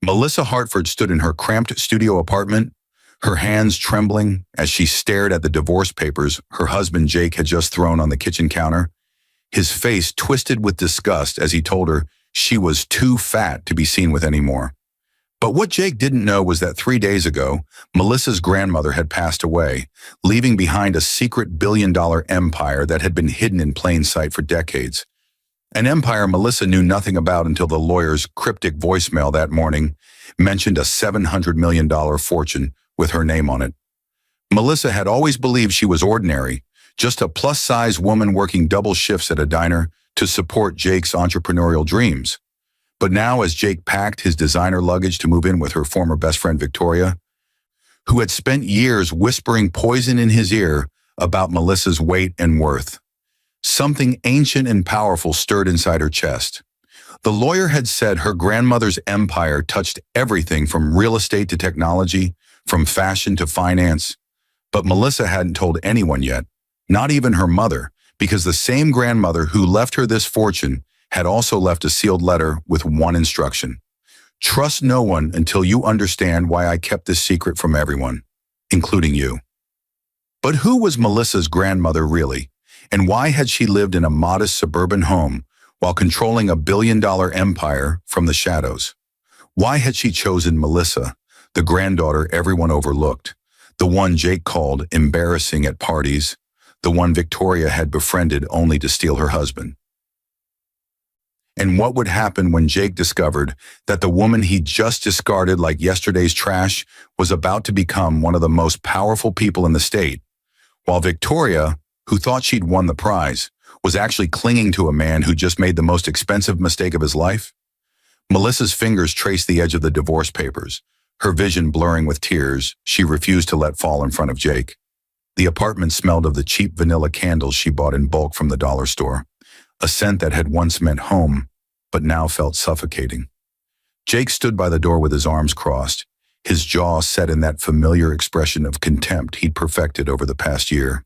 Melissa Hartford stood in her cramped studio apartment, her hands trembling as she stared at the divorce papers her husband Jake had just thrown on the kitchen counter, his face twisted with disgust as he told her she was too fat to be seen with anymore. But what Jake didn't know was that 3 days ago, Melissa's grandmother had passed away, leaving behind a secret billion-dollar empire that had been hidden in plain sight for decades. An empire Melissa knew nothing about until the lawyer's cryptic voicemail that morning mentioned a $700 million fortune with her name on it. Melissa had always believed she was ordinary, just a plus-size woman working double shifts at a diner to support Jake's entrepreneurial dreams. But now, as Jake packed his designer luggage to move in with her former best friend Victoria, who had spent years whispering poison in his ear about Melissa's weight and worth, something ancient and powerful stirred inside her chest. The lawyer had said her grandmother's empire touched everything from real estate to technology, from fashion to finance. But Melissa hadn't told anyone yet, not even her mother, because the same grandmother who left her this fortune had also left a sealed letter with one instruction: trust no one until you understand why I kept this secret from everyone, including you. But who was Melissa's grandmother really? And why had she lived in a modest suburban home while controlling a billion-dollar empire from the shadows? Why had she chosen Melissa, the granddaughter everyone overlooked, the one Jake called embarrassing at parties, the one Victoria had befriended only to steal her husband? And what would happen when Jake discovered that the woman he just discarded like yesterday's trash was about to become one of the most powerful people in the state, while Victoria, who thought she'd won the prize, was actually clinging to a man who just made the most expensive mistake of his life? Melissa's fingers traced the edge of the divorce papers, her vision blurring with tears she refused to let fall in front of Jake. The apartment smelled of the cheap vanilla candles she bought in bulk from the dollar store, a scent that had once meant home, but now felt suffocating. Jake stood by the door with his arms crossed, his jaw set in that familiar expression of contempt he'd perfected over the past year.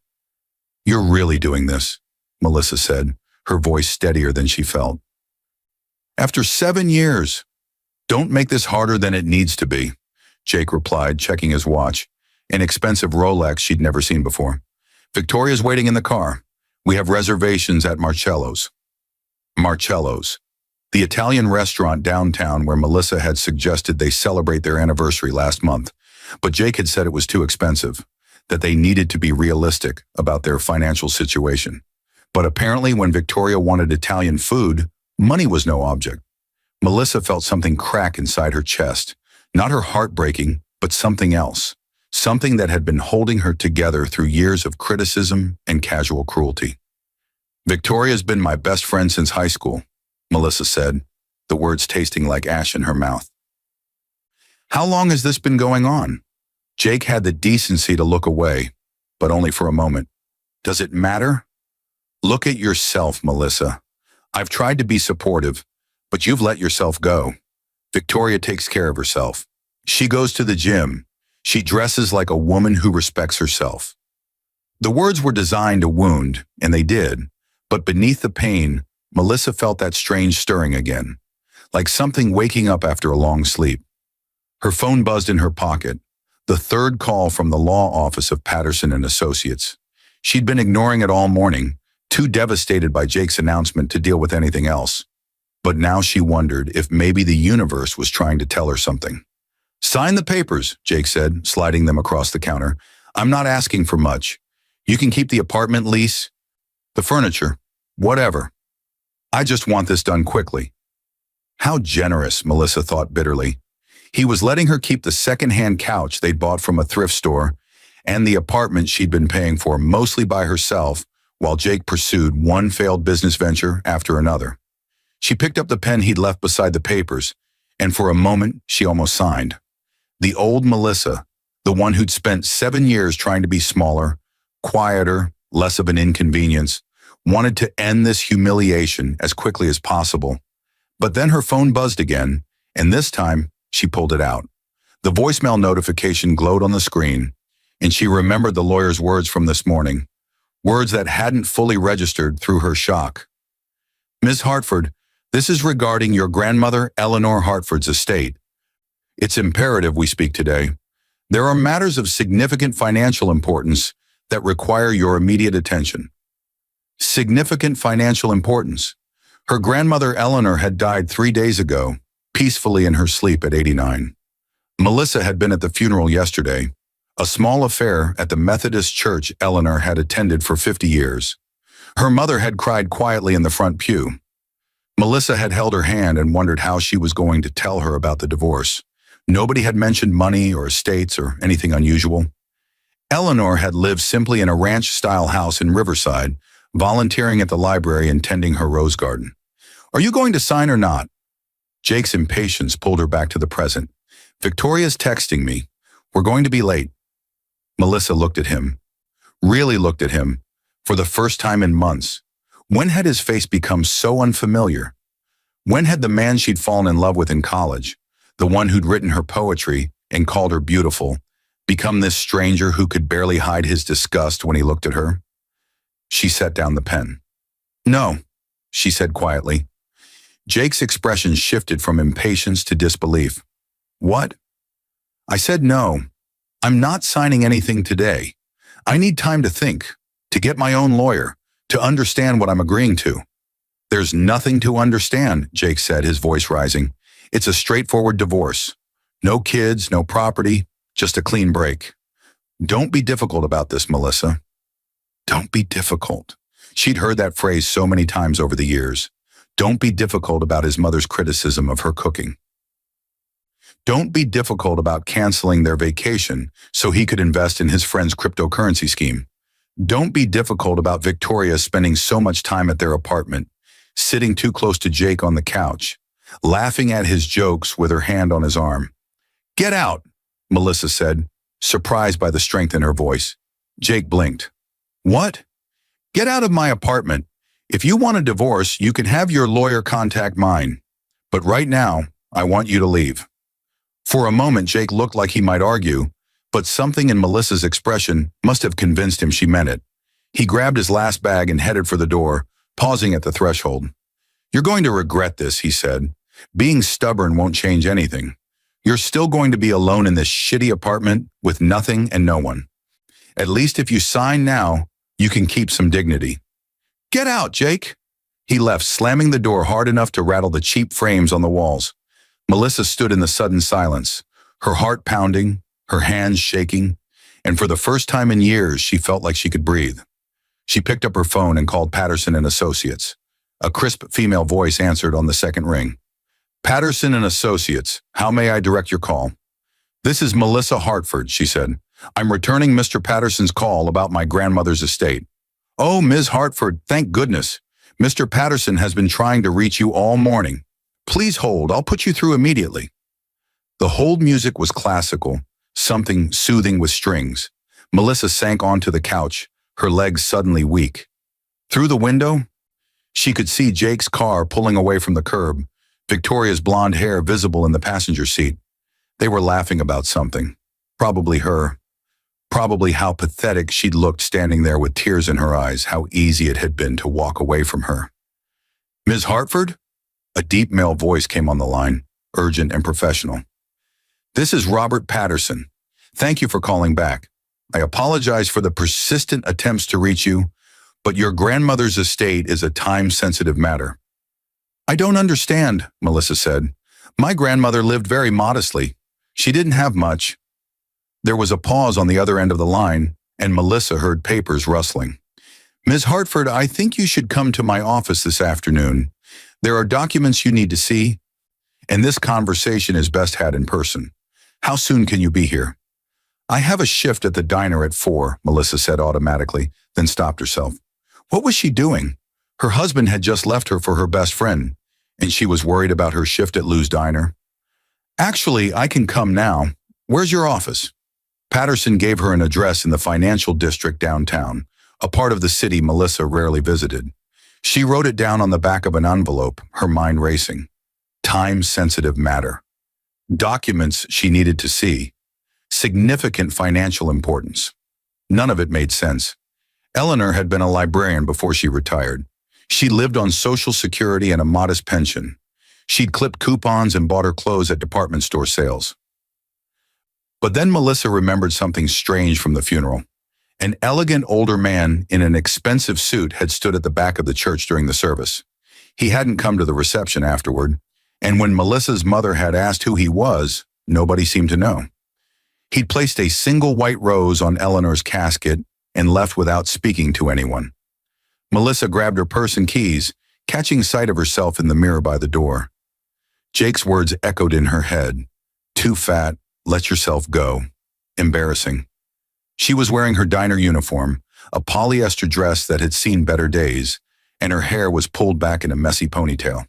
"You're really doing this," Melissa said, her voice steadier than she felt. "After 7 years. Don't make this harder than it needs to be," Jake replied, checking his watch, an expensive Rolex she'd never seen before. "Victoria's waiting in the car. We have reservations at Marcello's." Marcello's, the Italian restaurant downtown where Melissa had suggested they celebrate their anniversary last month, but Jake had said it was too expensive, that they needed to be realistic about their financial situation. But apparently when Victoria wanted Italian food, money was no object. Melissa felt something crack inside her chest, not her heart breaking, but something else, something that had been holding her together through years of criticism and casual cruelty. "Victoria's been my best friend since high school," Melissa said, the words tasting like ash in her mouth. "How long has this been going on?" Jake had the decency to look away, but only for a moment. "Does it matter?" "Look at yourself, Melissa. I've tried to be supportive, but you've let yourself go. Victoria takes care of herself. She goes to the gym. She dresses like a woman who respects herself." The words were designed to wound, and they did, but beneath the pain, Melissa felt that strange stirring again, like something waking up after a long sleep. Her phone buzzed in her pocket, the third call from the law office of Patterson and Associates. She'd been ignoring it all morning, too devastated by Jake's announcement to deal with anything else. But now she wondered if maybe the universe was trying to tell her something. "Sign the papers," Jake said, sliding them across the counter. "I'm not asking for much. You can keep the apartment lease, the furniture, whatever. I just want this done quickly." How generous, Melissa thought bitterly. He was letting her keep the second-hand couch they'd bought from a thrift store and the apartment she'd been paying for mostly by herself while Jake pursued one failed business venture after another. She picked up the pen he'd left beside the papers, and for a moment she almost signed. The old Melissa, the one who'd spent 7 years trying to be smaller, quieter, less of an inconvenience, wanted to end this humiliation as quickly as possible. But then her phone buzzed again, and this time she pulled it out. The voicemail notification glowed on the screen, and she remembered the lawyer's words from this morning, words that hadn't fully registered through her shock. "Ms. Hartford, this is regarding your grandmother Eleanor Hartford's estate. It's imperative we speak today. There are matters of significant financial importance that require your immediate attention. Significant financial importance. Her grandmother Eleanor had died 3 days ago, peacefully in her sleep at 89. Melissa had been at the funeral yesterday, a small affair at the Methodist church Eleanor had attended for 50 years. Her mother had cried quietly in the front pew. Melissa had held her hand and wondered how she was going to tell her about the divorce. Nobody had mentioned money or estates or anything unusual. Eleanor had lived simply in a ranch-style house in Riverside, volunteering at the library and tending her rose garden. "Are you going to sign or not?" Jake's impatience pulled her back to the present. "Victoria's texting me. We're going to be late." Melissa looked at him. Really looked at him. For the first time in months. When had his face become so unfamiliar? When had the man she'd fallen in love with in college, the one who'd written her poetry and called her beautiful, become this stranger who could barely hide his disgust when he looked at her? She set down the pen. "No," she said quietly. Jake's expression shifted from impatience to disbelief. "What?" "I said no. I'm not signing anything today. I need time to think, to get my own lawyer, to understand what I'm agreeing to." "There's nothing to understand," Jake said, his voice rising. "It's a straightforward divorce. No kids, no property, just a clean break." "Don't be difficult about this, Melissa." Don't be difficult. She'd heard that phrase so many times over the years. Don't be difficult about his mother's criticism of her cooking. Don't be difficult about canceling their vacation so he could invest in his friend's cryptocurrency scheme. Don't be difficult about Victoria spending so much time at their apartment, sitting too close to Jake on the couch, laughing at his jokes with her hand on his arm. "Get out," Melissa said, surprised by the strength in her voice. Jake blinked. "What?" "Get out of my apartment. If you want a divorce, you can have your lawyer contact mine. But right now, I want you to leave." For a moment, Jake looked like he might argue, but something in Melissa's expression must have convinced him she meant it. He grabbed his last bag and headed for the door, pausing at the threshold. "You're going to regret this," he said. "Being stubborn won't change anything. You're still going to be alone in this shitty apartment with nothing and no one. At least if you sign now, you can keep some dignity." "Get out, Jake." He left, slamming the door hard enough to rattle the cheap frames on the walls. Melissa stood in the sudden silence, her heart pounding, her hands shaking, and for the first time in years, she felt like she could breathe. She picked up her phone and called Patterson and Associates. A crisp female voice answered on the second ring. "Patterson and Associates, how may I direct your call?" "This is Melissa Hartford," she said. "I'm returning Mr. Patterson's call about my grandmother's estate." "Oh, Ms. Hartford, thank goodness. Mr. Patterson has been trying to reach you all morning. Please hold, I'll put you through immediately." The hold music was classical, something soothing with strings. Melissa sank onto the couch, her legs suddenly weak. Through the window, she could see Jake's car pulling away from the curb, Victoria's blonde hair visible in the passenger seat. They were laughing about something. Probably her. Probably how pathetic she'd looked standing there with tears in her eyes, how easy it had been to walk away from her. "Ms. Hartford?" A deep male voice came on the line, urgent and professional. "This is Robert Patterson. Thank you for calling back. I apologize for the persistent attempts to reach you, but your grandmother's estate is a time-sensitive matter." "I don't understand," Melissa said. "My grandmother lived very modestly. She didn't have much." There was a pause on the other end of the line, and Melissa heard papers rustling. "Ms. Hartford, I think you should come to my office this afternoon. There are documents you need to see, and this conversation is best had in person. How soon can you be here?" "I have a shift at the diner at 4, Melissa said automatically, then stopped herself. What was she doing? Her husband had just left her for her best friend, and she was worried about her shift at Lou's diner. "Actually, I can come now. Where's your office?" Patterson gave her an address in the financial district downtown, a part of the city Melissa rarely visited. She wrote it down on the back of an envelope, her mind racing. Time-sensitive matter. Documents she needed to see. Significant financial importance. None of it made sense. Eleanor had been a librarian before she retired. She lived on Social Security and a modest pension. She'd clipped coupons and bought her clothes at department store sales. But then Melissa remembered something strange from the funeral. An elegant older man in an expensive suit had stood at the back of the church during the service. He hadn't come to the reception afterward, and when Melissa's mother had asked who he was, nobody seemed to know. He'd placed a single white rose on Eleanor's casket and left without speaking to anyone. Melissa grabbed her purse and keys, catching sight of herself in the mirror by the door. Jake's words echoed in her head. Too fat, let yourself go. Embarrassing. She was wearing her diner uniform, a polyester dress that had seen better days, and her hair was pulled back in a messy ponytail.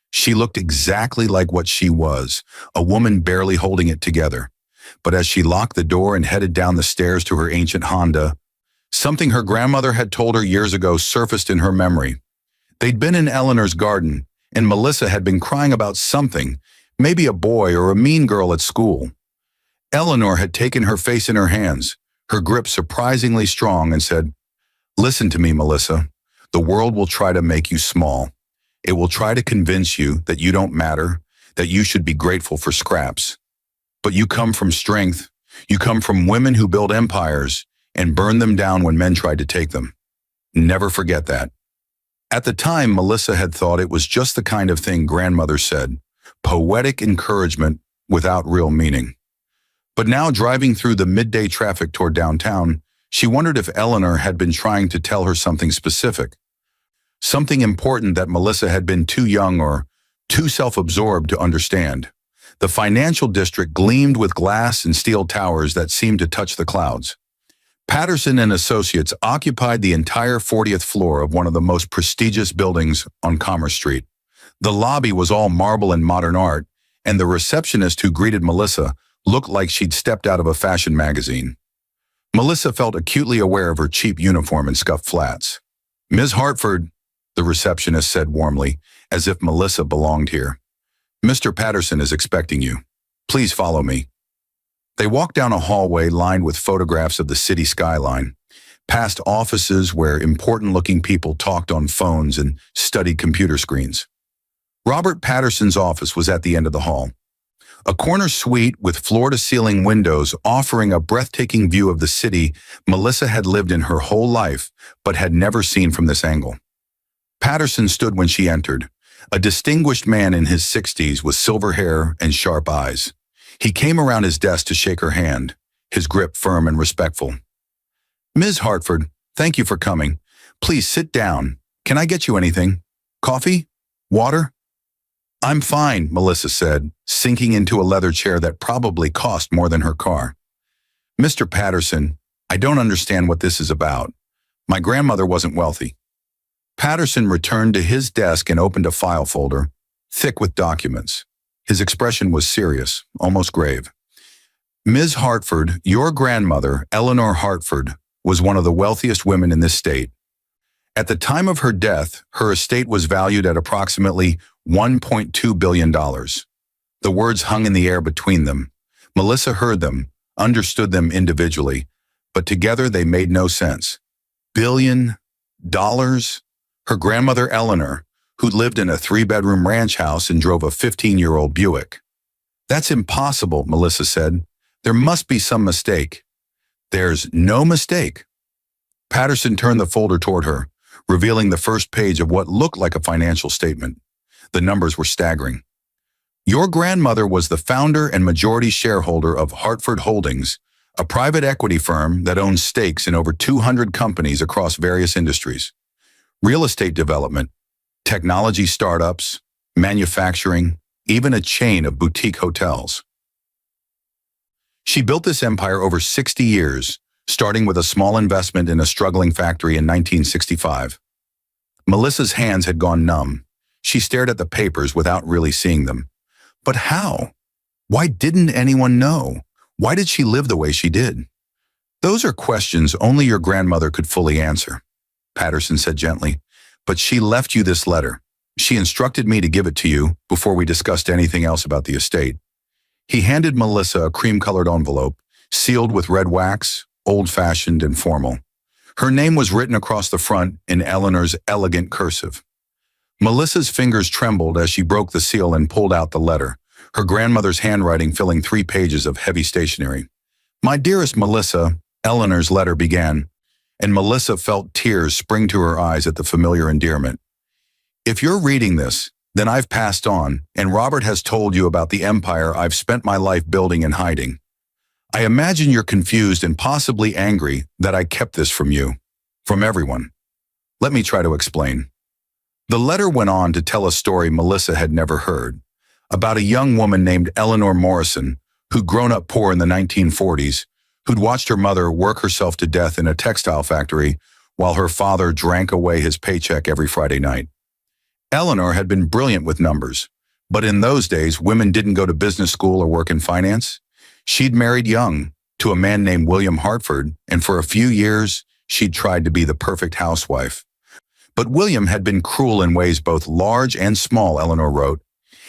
She looked exactly like what she was, a woman barely holding it together. But as she locked the door and headed down the stairs to her ancient Honda, something her grandmother had told her years ago surfaced in her memory. They'd been in Eleanor's garden, and Melissa had been crying about something, maybe a boy or a mean girl at school. Eleanor had taken her face in her hands, her grip surprisingly strong, and said, "Listen to me, Melissa. The world will try to make you small. It will try to convince you that you don't matter, that you should be grateful for scraps. But you come from strength. You come from women who build empires and burn them down when men tried to take them. Never forget that." At the time, Melissa had thought it was just the kind of thing grandmother said, poetic encouragement without real meaning. But now, driving through the midday traffic toward downtown, she wondered if Eleanor had been trying to tell her something specific, something important that Melissa had been too young or too self-absorbed to understand. The financial district gleamed with glass and steel towers that seemed to touch the clouds. Patterson and Associates occupied the entire 40th floor of one of the most prestigious buildings on Commerce Street. The lobby was all marble and modern art, and the receptionist who greeted Melissa looked like she'd stepped out of a fashion magazine. Melissa felt acutely aware of her cheap uniform and scuffed flats. "Ms. Hartford," the receptionist said warmly, as if Melissa belonged here. "Mr. Patterson is expecting you. Please follow me." They walked down a hallway lined with photographs of the city skyline, past offices where important-looking people talked on phones and studied computer screens. Robert Patterson's office was at the end of the hall. A corner suite with floor-to-ceiling windows offering a breathtaking view of the city Melissa had lived in her whole life but had never seen from this angle. Patterson stood when she entered, a distinguished man in his 60s with silver hair and sharp eyes. He came around his desk to shake her hand, his grip firm and respectful. "Ms. Hartford, thank you for coming. Please sit down. Can I get you anything? Coffee? Water?" "I'm fine," Melissa said, sinking into a leather chair that probably cost more than her car. "Mr. Patterson, I don't understand what this is about. My grandmother wasn't wealthy." Patterson returned to his desk and opened a file folder, thick with documents. His expression was serious, almost grave. "Ms. Hartford, your grandmother, Eleanor Hartford, was one of the wealthiest women in this state. At the time of her death, her estate was valued at approximately $1.2 billion. The words hung in the air between them. Melissa heard them, understood them individually, but together they made no sense. $1 billion? Her grandmother Eleanor, who'd lived in a 3-bedroom ranch house and drove a 15-year-old Buick. "That's impossible," Melissa said. "There must be some mistake." "There's no mistake." Patterson turned the folder toward her, revealing the first page of what looked like a financial statement. The numbers were staggering. "Your grandmother was the founder and majority shareholder of Hartford Holdings, a private equity firm that owns stakes in over 200 companies across various industries. Real estate development, technology startups, manufacturing, even a chain of boutique hotels. She built this empire over 60 years, starting with a small investment in a struggling factory in 1965. Melissa's hands had gone numb. She stared at the papers without really seeing them. But how? Why didn't anyone know? Why did she live the way she did? "Those are questions only your grandmother could fully answer," Patterson said gently. "But she left you this letter. She instructed me to give it to you before we discussed anything else about the estate." He handed Melissa a cream-colored envelope, sealed with red wax, old-fashioned and formal. Her name was written across the front in Eleanor's elegant cursive. Melissa's fingers trembled as she broke the seal and pulled out the letter, her grandmother's handwriting filling 3 pages of heavy stationery. "My dearest Melissa," Eleanor's letter began, and Melissa felt tears spring to her eyes at the familiar endearment. "If you're reading this, then I've passed on, and Robert has told you about the empire I've spent my life building and hiding. I imagine you're confused and possibly angry that I kept this from you, from everyone. Let me try to explain." The letter went on to tell a story Melissa had never heard, about a young woman named Eleanor Morrison, who'd grown up poor in the 1940s, who'd watched her mother work herself to death in a textile factory while her father drank away his paycheck every Friday night. Eleanor had been brilliant with numbers, but in those days, women didn't go to business school or work in finance. She'd married young, to a man named William Hartford, and for a few years, she'd tried to be the perfect housewife. But William had been cruel in ways both large and small, Eleanor wrote.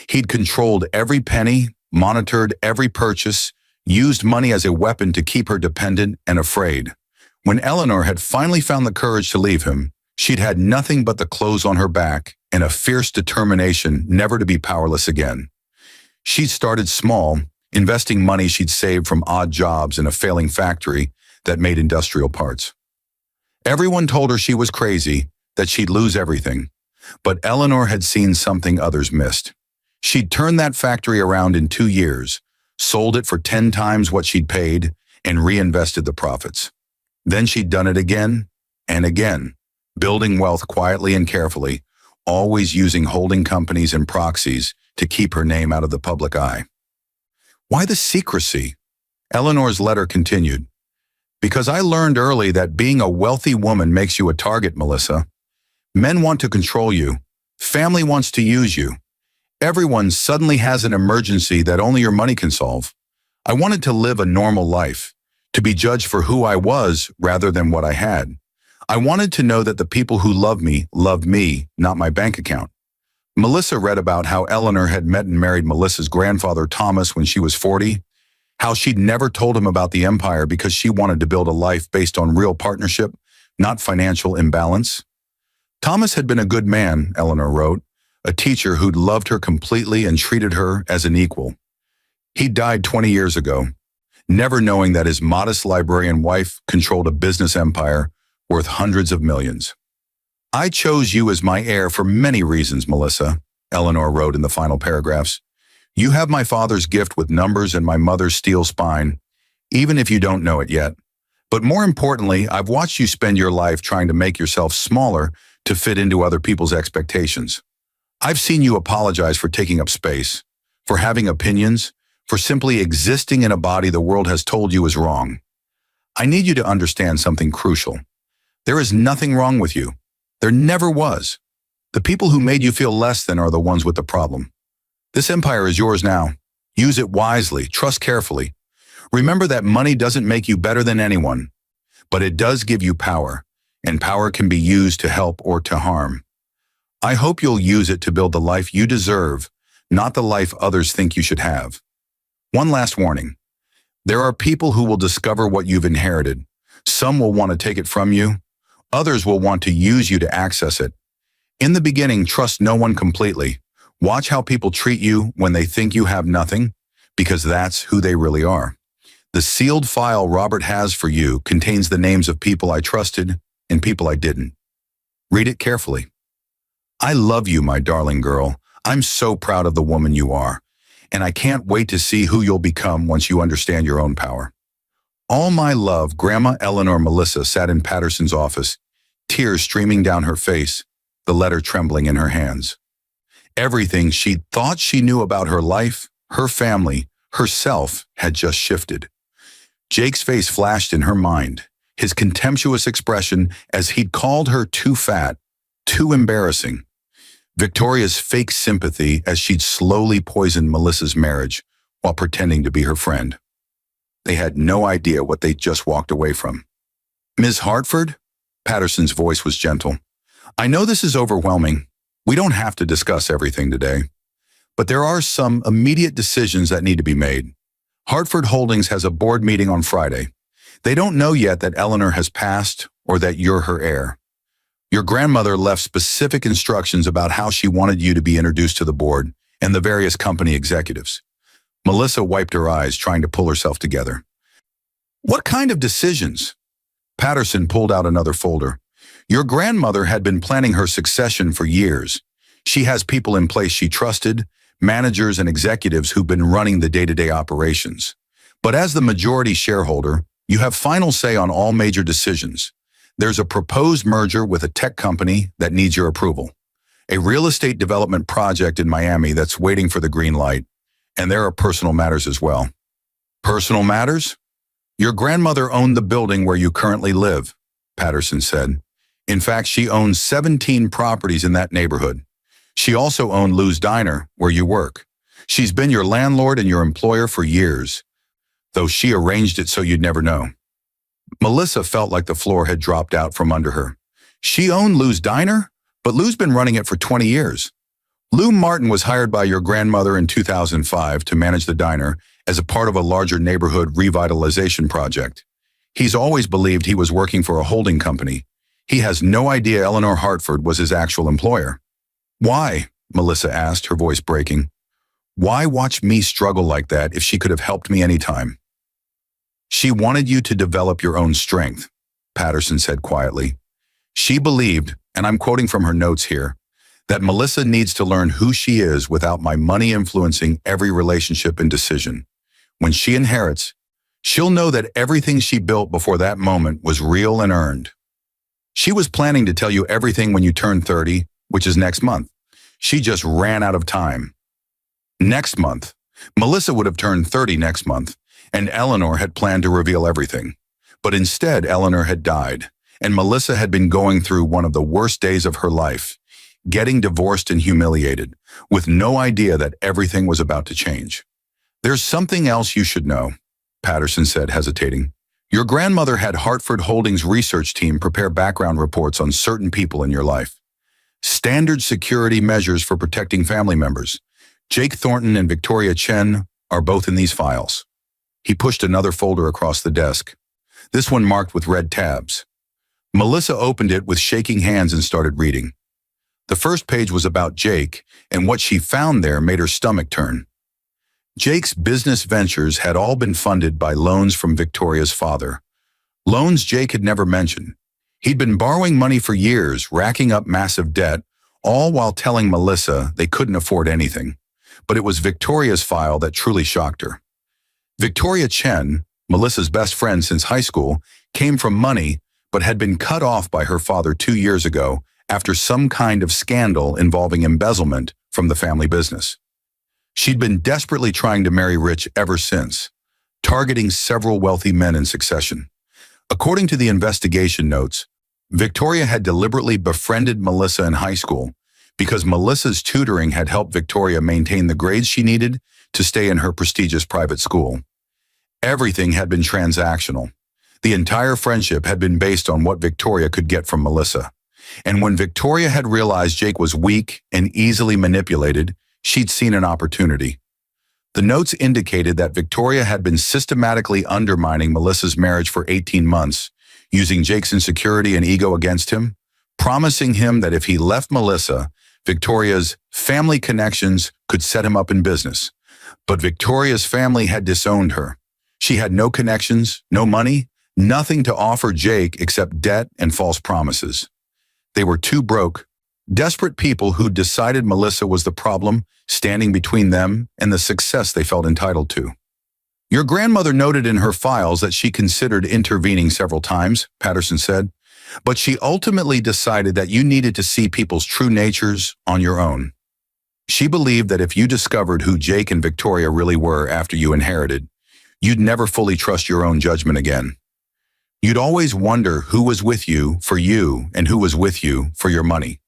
He'd controlled every penny, monitored every purchase, used money as a weapon to keep her dependent and afraid. When Eleanor had finally found the courage to leave him, she'd had nothing but the clothes on her back and a fierce determination never to be powerless again. She'd started small, investing money she'd saved from odd jobs in a failing factory that made industrial parts. Everyone told her she was crazy, that she'd lose everything. But Eleanor had seen something others missed. She'd turned that factory around in 2 years, sold it for 10 times what she'd paid, and reinvested the profits. Then she'd done it again and again, building wealth quietly and carefully, always using holding companies and proxies to keep her name out of the public eye. Why the secrecy? Eleanor's letter continued. Because I learned early that being a wealthy woman makes you a target, Melissa. Men want to control you. Family wants to use you. Everyone suddenly has an emergency that only your money can solve. I wanted to live a normal life, to be judged for who I was rather than what I had. I wanted to know that the people who loved me, not my bank account. Melissa read about how Eleanor had met and married Melissa's grandfather Thomas when she was 40, how she'd never told him about the empire because she wanted to build a life based on real partnership, not financial imbalance. Thomas had been a good man, Eleanor wrote, a teacher who'd loved her completely and treated her as an equal. He died 20 years ago, never knowing that his modest librarian wife controlled a business empire worth hundreds of millions. I chose you as my heir for many reasons, Melissa, Eleanor wrote in the final paragraphs. You have my father's gift with numbers and my mother's steel spine, even if you don't know it yet. But more importantly, I've watched you spend your life trying to make yourself smaller to fit into other people's expectations. I've seen you apologize for taking up space, for having opinions, for simply existing in a body the world has told you is wrong. I need you to understand something crucial. There is nothing wrong with you. There never was. The people who made you feel less than are the ones with the problem. This empire is yours now. Use it wisely, trust carefully. Remember that money doesn't make you better than anyone, but it does give you power, and power can be used to help or to harm. I hope you'll use it to build the life you deserve, not the life others think you should have. One last warning. There are people who will discover what you've inherited. Some will want to take it from you. Others will want to use you to access it. In the beginning, trust no one completely. Watch how people treat you when they think you have nothing, because that's who they really are. The sealed file Robert has for you contains the names of people I trusted and people I didn't. Read it carefully. I love you, my darling girl. I'm so proud of the woman you are, and I can't wait to see who you'll become once you understand your own power. All my love, Grandma Eleanor. Melissa sat in Patterson's office, tears streaming down her face, the letter trembling in her hands. Everything she thought she knew about her life, her family, herself had just shifted. Jake's face flashed in her mind, his contemptuous expression as he'd called her too fat, too embarrassing. Victoria's fake sympathy as she'd slowly poisoned Melissa's marriage while pretending to be her friend. They had no idea what they'd just walked away from. Ms. Hartford? Patterson's voice was gentle. I know this is overwhelming. We don't have to discuss everything today. But there are some immediate decisions that need to be made. Hartford Holdings has a board meeting on Friday. They don't know yet that Eleanor has passed or that you're her heir. Your grandmother left specific instructions about how she wanted you to be introduced to the board and the various company executives. Melissa wiped her eyes, trying to pull herself together. What kind of decisions? Patterson pulled out another folder. Your grandmother had been planning her succession for years. She has people in place she trusted, managers and executives who've been running the day-to-day operations. But as the majority shareholder, you have final say on all major decisions. There's a proposed merger with a tech company that needs your approval, a real estate development project in Miami that's waiting for the green light, and there are personal matters as well. Personal matters? Your grandmother owned the building where you currently live, Patterson said. In fact, she owns 17 properties in that neighborhood. She also owned Lou's Diner, where you work. She's been your landlord and your employer for years, though she arranged it so you'd never know. Melissa felt like the floor had dropped out from under her. She owned Lou's Diner? But Lou's been running it for 20 years. Lou Martin was hired by your grandmother in 2005 to manage the diner as a part of a larger neighborhood revitalization project. He's always believed he was working for a holding company. He has no idea Eleanor Hartford was his actual employer. Why? Melissa asked, her voice breaking. Why watch me struggle like that if she could have helped me anytime? She wanted you to develop your own strength, Patterson said quietly. She believed, and I'm quoting from her notes here, that Melissa needs to learn who she is without my money influencing every relationship and decision. When she inherits, she'll know that everything she built before that moment was real and earned. She was planning to tell you everything when you turn 30, which is next month. She just ran out of time. Next month. Melissa would have turned 30 next month, and Eleanor had planned to reveal everything. But instead, Eleanor had died, and Melissa had been going through one of the worst days of her life, getting divorced and humiliated, with no idea that everything was about to change. There's something else you should know, Patterson said, hesitating. Your grandmother had Hartford Holdings research team prepare background reports on certain people in your life. Standard security measures for protecting family members. Jake Thornton and Victoria Chen are both in these files. He pushed another folder across the desk, this one marked with red tabs. Melissa opened it with shaking hands and started reading. The first page was about Jake, and what she found there made her stomach turn. Jake's business ventures had all been funded by loans from Victoria's father. Loans Jake had never mentioned. He'd been borrowing money for years, racking up massive debt, all while telling Melissa they couldn't afford anything. But it was Victoria's file that truly shocked her. Victoria Chen, Melissa's best friend since high school, came from money, but had been cut off by her father 2 years ago after some kind of scandal involving embezzlement from the family business. She'd been desperately trying to marry rich ever since, targeting several wealthy men in succession. According to the investigation notes, Victoria had deliberately befriended Melissa in high school because Melissa's tutoring had helped Victoria maintain the grades she needed to stay in her prestigious private school. Everything had been transactional. The entire friendship had been based on what Victoria could get from Melissa. And when Victoria had realized Jake was weak and easily manipulated, she'd seen an opportunity. The notes indicated that Victoria had been systematically undermining Melissa's marriage for 18 months, using Jake's insecurity and ego against him, promising him that if he left Melissa, Victoria's family connections could set him up in business. But Victoria's family had disowned her. She had no connections, no money, nothing to offer Jake except debt and false promises. They were too broke, desperate people who decided Melissa was the problem, standing between them and the success they felt entitled to. Your grandmother noted in her files that she considered intervening several times, Patterson said, but she ultimately decided that you needed to see people's true natures on your own. She believed that if you discovered who Jake and Victoria really were after you inherited, you'd never fully trust your own judgment again. You'd always wonder who was with you for you and who was with you for your money.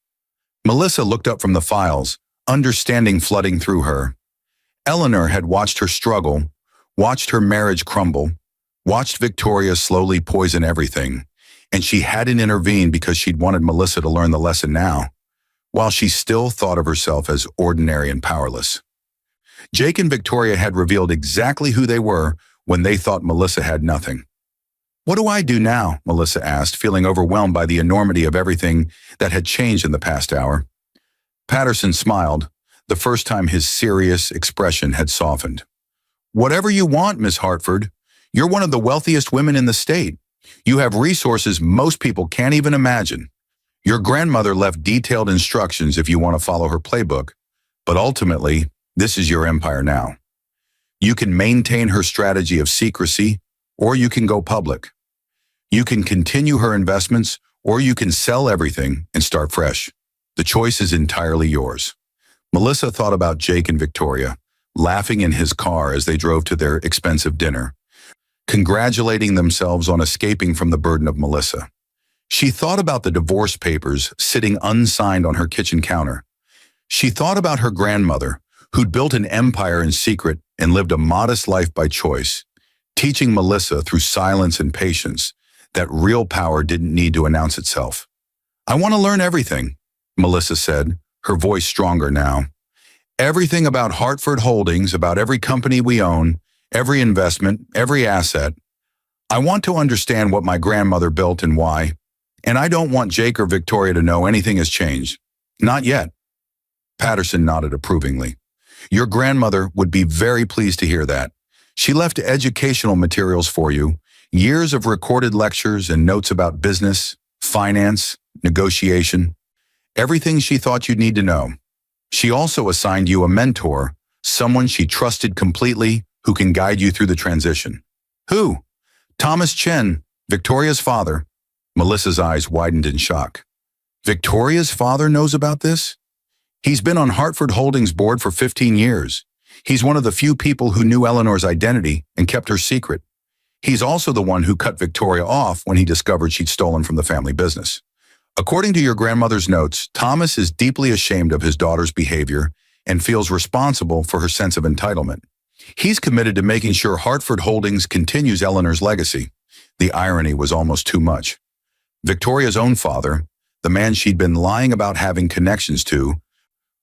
Melissa looked up from the files, understanding flooding through her. Eleanor had watched her struggle, watched her marriage crumble, watched Victoria slowly poison everything, and she hadn't intervened because she'd wanted Melissa to learn the lesson now, while she still thought of herself as ordinary and powerless. Jake and Victoria had revealed exactly who they were when they thought Melissa had nothing. What do I do now? Melissa asked, feeling overwhelmed by the enormity of everything that had changed in the past hour. Patterson smiled, the first time his serious expression had softened. Whatever you want, Miss Hartford. You're one of the wealthiest women in the state. You have resources most people can't even imagine. Your grandmother left detailed instructions if you want to follow her playbook, but ultimately, this is your empire now. You can maintain her strategy of secrecy, or you can go public. You can continue her investments, or you can sell everything and start fresh. The choice is entirely yours. Melissa thought about Jake and Victoria, laughing in his car as they drove to their expensive dinner, congratulating themselves on escaping from the burden of Melissa. She thought about the divorce papers sitting unsigned on her kitchen counter. She thought about her grandmother, who'd built an empire in secret and lived a modest life by choice, teaching Melissa through silence and patience that real power didn't need to announce itself. I want to learn everything, Melissa said, her voice stronger now. Everything about Hartford Holdings, about every company we own, every investment, every asset. I want to understand what my grandmother built and why, and I don't want Jake or Victoria to know anything has changed. Not yet. Patterson nodded approvingly. Your grandmother would be very pleased to hear that. She left educational materials for you, years of recorded lectures and notes about business, finance, negotiation, everything she thought you'd need to know. She also assigned you a mentor, someone she trusted completely who can guide you through the transition. Who? Thomas Chen, Victoria's father. Melissa's eyes widened in shock. Victoria's father knows about this? He's been on Hartford Holdings board for 15 years. He's one of the few people who knew Eleanor's identity and kept her secret. He's also the one who cut Victoria off when he discovered she'd stolen from the family business. According to your grandmother's notes, Thomas is deeply ashamed of his daughter's behavior and feels responsible for her sense of entitlement. He's committed to making sure Hartford Holdings continues Eleanor's legacy. The irony was almost too much. Victoria's own father, the man she'd been lying about having connections to,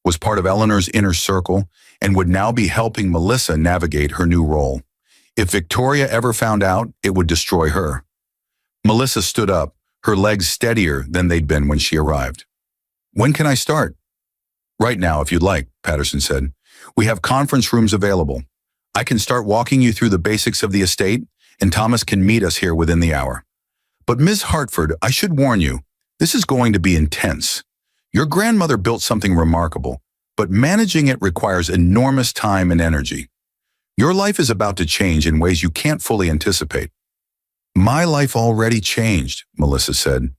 was part of Eleanor's inner circle and would now be helping Melissa navigate her new role. If Victoria ever found out, it would destroy her. Melissa stood up, her legs steadier than they'd been when she arrived. When can I start? Right now, if you'd like, Patterson said. We have conference rooms available. I can start walking you through the basics of the estate, and Thomas can meet us here within the hour. But Ms. Hartford, I should warn you, this is going to be intense. Your grandmother built something remarkable, but managing it requires enormous time and energy. Your life is about to change in ways you can't fully anticipate. My life already changed, Melissa said,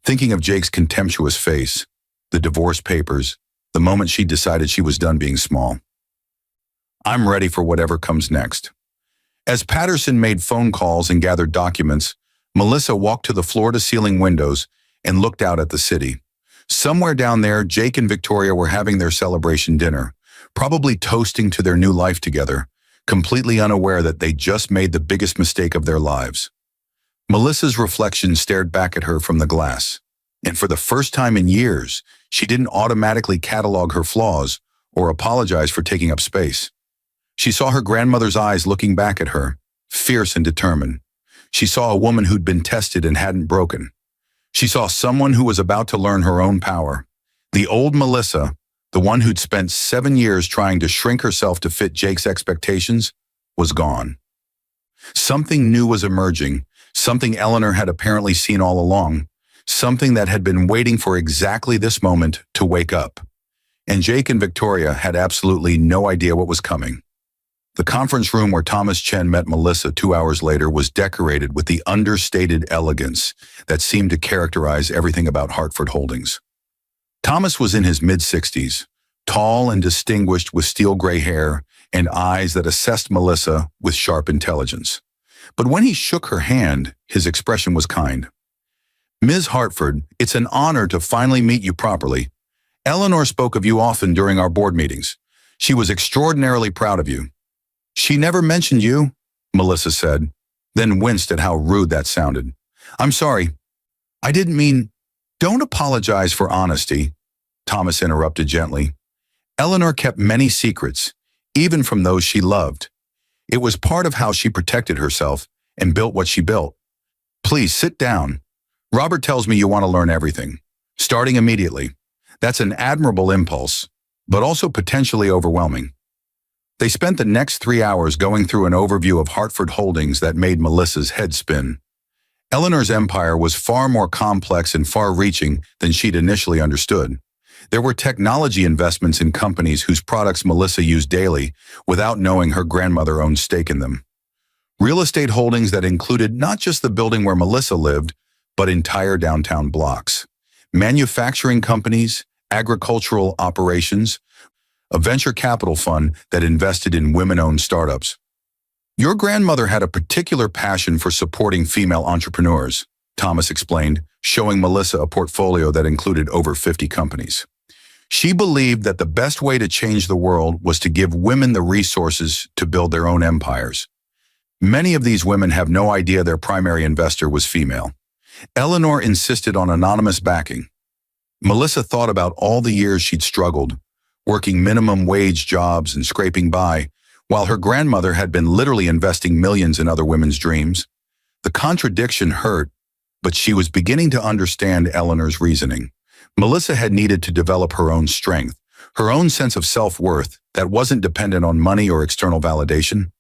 thinking of Jake's contemptuous face, the divorce papers, the moment she decided she was done being small. I'm ready for whatever comes next. As Patterson made phone calls and gathered documents, Melissa walked to the floor-to-ceiling windows and looked out at the city. Somewhere down there, Jake and Victoria were having their celebration dinner, probably toasting to their new life together, completely unaware that they just made the biggest mistake of their lives. Melissa's reflection stared back at her from the glass, and for the first time in years, she didn't automatically catalog her flaws or apologize for taking up space. She saw her grandmother's eyes looking back at her, fierce and determined. She saw a woman who'd been tested and hadn't broken. She saw someone who was about to learn her own power. The old Melissa, the one who'd spent 7 years trying to shrink herself to fit Jake's expectations, was gone. Something new was emerging, something Eleanor had apparently seen all along, something that had been waiting for exactly this moment to wake up. And Jake and Victoria had absolutely no idea what was coming. The conference room where Thomas Chen met Melissa 2 hours later was decorated with the understated elegance that seemed to characterize everything about Hartford Holdings. Thomas was in his mid-60s, tall and distinguished with steel gray hair and eyes that assessed Melissa with sharp intelligence. But when he shook her hand, his expression was kind. Ms. Hartford, it's an honor to finally meet you properly. Eleanor spoke of you often during our board meetings. She was extraordinarily proud of you. She never mentioned you, Melissa said, then winced at how rude that sounded. I'm sorry. I didn't mean... Don't apologize for honesty, Thomas interrupted gently. Eleanor kept many secrets, even from those she loved. It was part of how she protected herself and built what she built. Please sit down. Robert tells me you want to learn everything, starting immediately. That's an admirable impulse, but also potentially overwhelming. They spent the next 3 hours going through an overview of Hartford Holdings that made Melissa's head spin. Eleanor's empire was far more complex and far-reaching than she'd initially understood. There were technology investments in companies whose products Melissa used daily without knowing her grandmother owned stake in them. Real estate holdings that included not just the building where Melissa lived, but entire downtown blocks. Manufacturing companies, agricultural operations, a venture capital fund that invested in women-owned startups. Your grandmother had a particular passion for supporting female entrepreneurs, Thomas explained, showing Melissa a portfolio that included over 50 companies. She believed that the best way to change the world was to give women the resources to build their own empires. Many of these women have no idea their primary investor was female. Eleanor insisted on anonymous backing. Melissa thought about all the years she'd struggled, working minimum wage jobs and scraping by, while her grandmother had been literally investing millions in other women's dreams. The contradiction hurt, but she was beginning to understand Eleanor's reasoning. Melissa had needed to develop her own strength, her own sense of self-worth that wasn't dependent on money or external validation.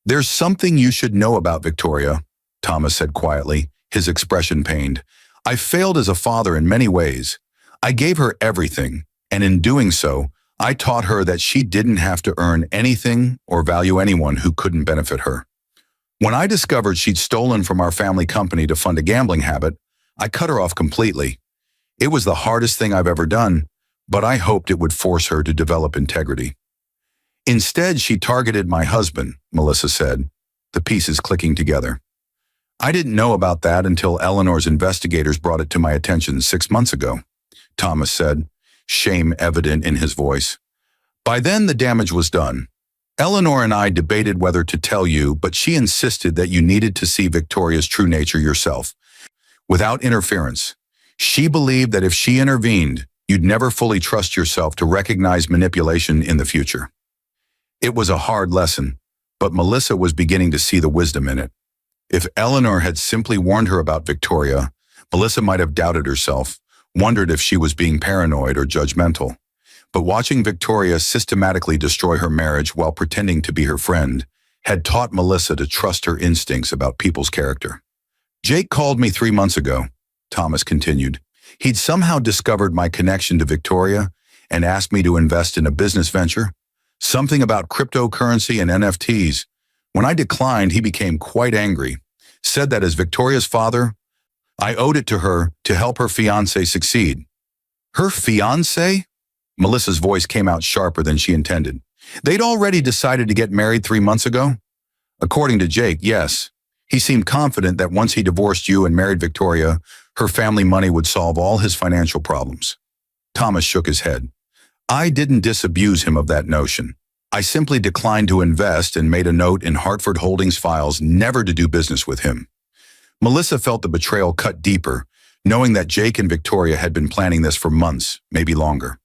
"There's something you should know about Victoria," Thomas said quietly, his expression pained. "I failed as a father in many ways. I gave her everything, and in doing so, I taught her that she didn't have to earn anything or value anyone who couldn't benefit her. When I discovered she'd stolen from our family company to fund a gambling habit, I cut her off completely. It was the hardest thing I've ever done, but I hoped it would force her to develop integrity. Instead, she targeted my husband," Melissa said, the pieces clicking together. "I didn't know about that until Eleanor's investigators brought it to my attention 6 months ago," Thomas said, shame evident in his voice. "By then, the damage was done. Eleanor and I debated whether to tell you, but she insisted that you needed to see Victoria's true nature yourself, without interference. She believed that if she intervened, you'd never fully trust yourself to recognize manipulation in the future." It was a hard lesson, but Melissa was beginning to see the wisdom in it. If Eleanor had simply warned her about Victoria, Melissa might have doubted herself, wondered if she was being paranoid or judgmental. But watching Victoria systematically destroy her marriage while pretending to be her friend had taught Melissa to trust her instincts about people's character. "Jake called me 3 months ago," Thomas continued. "He'd somehow discovered my connection to Victoria and asked me to invest in a business venture, something about cryptocurrency and NFTs. When I declined, he became quite angry, said that as Victoria's father, I owed it to her to help her fiancé succeed." "Her fiancé?" Melissa's voice came out sharper than she intended. "They'd already decided to get married 3 months ago?" "According to Jake, yes. He seemed confident that once he divorced you and married Victoria, her family money would solve all his financial problems." Thomas shook his head. "I didn't disabuse him of that notion. I simply declined to invest and made a note in Hartford Holdings files never to do business with him." Melissa felt the betrayal cut deeper, knowing that Jake and Victoria had been planning this for months, maybe longer.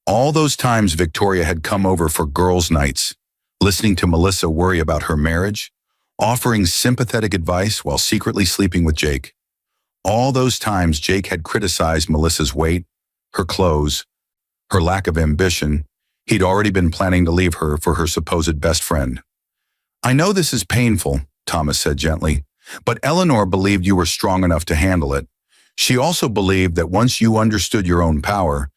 All those times Victoria had come over for girls' nights, listening to Melissa worry about her marriage, offering sympathetic advice while secretly sleeping with Jake. All those times Jake had criticized Melissa's weight, her clothes, her lack of ambition. He'd already been planning to leave her for her supposed best friend. "I know this is painful," Thomas said gently, "but Eleanor believed you were strong enough to handle it. She also believed that once you understood your own power,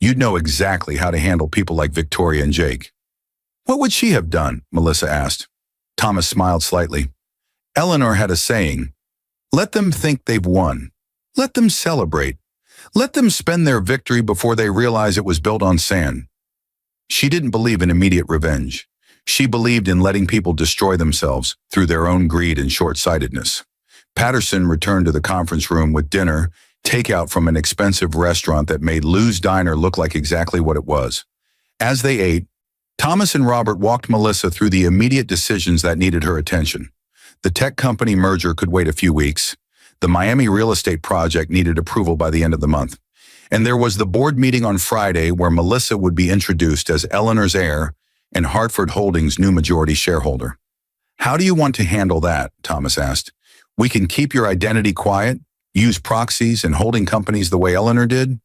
you'd know exactly how to handle people like Victoria and Jake." "What would she have done?" Melissa asked. Thomas smiled slightly. "Eleanor had a saying, 'Let them think they've won. Let them celebrate. Let them spend their victory before they realize it was built on sand.' She didn't believe in immediate revenge. She believed in letting people destroy themselves through their own greed and short-sightedness." Patterson returned to the conference room with dinner, takeout from an expensive restaurant that made Lou's Diner look like exactly what it was. As they ate, Thomas and Robert walked Melissa through the immediate decisions that needed her attention. The tech company merger could wait a few weeks. The Miami real estate project needed approval by the end of the month. And there was the board meeting on Friday where Melissa would be introduced as Eleanor's heir and Hartford Holdings' new majority shareholder. "How do you want to handle that?" Thomas asked. "We can keep your identity quiet, use proxies and holding companies the way Eleanor did,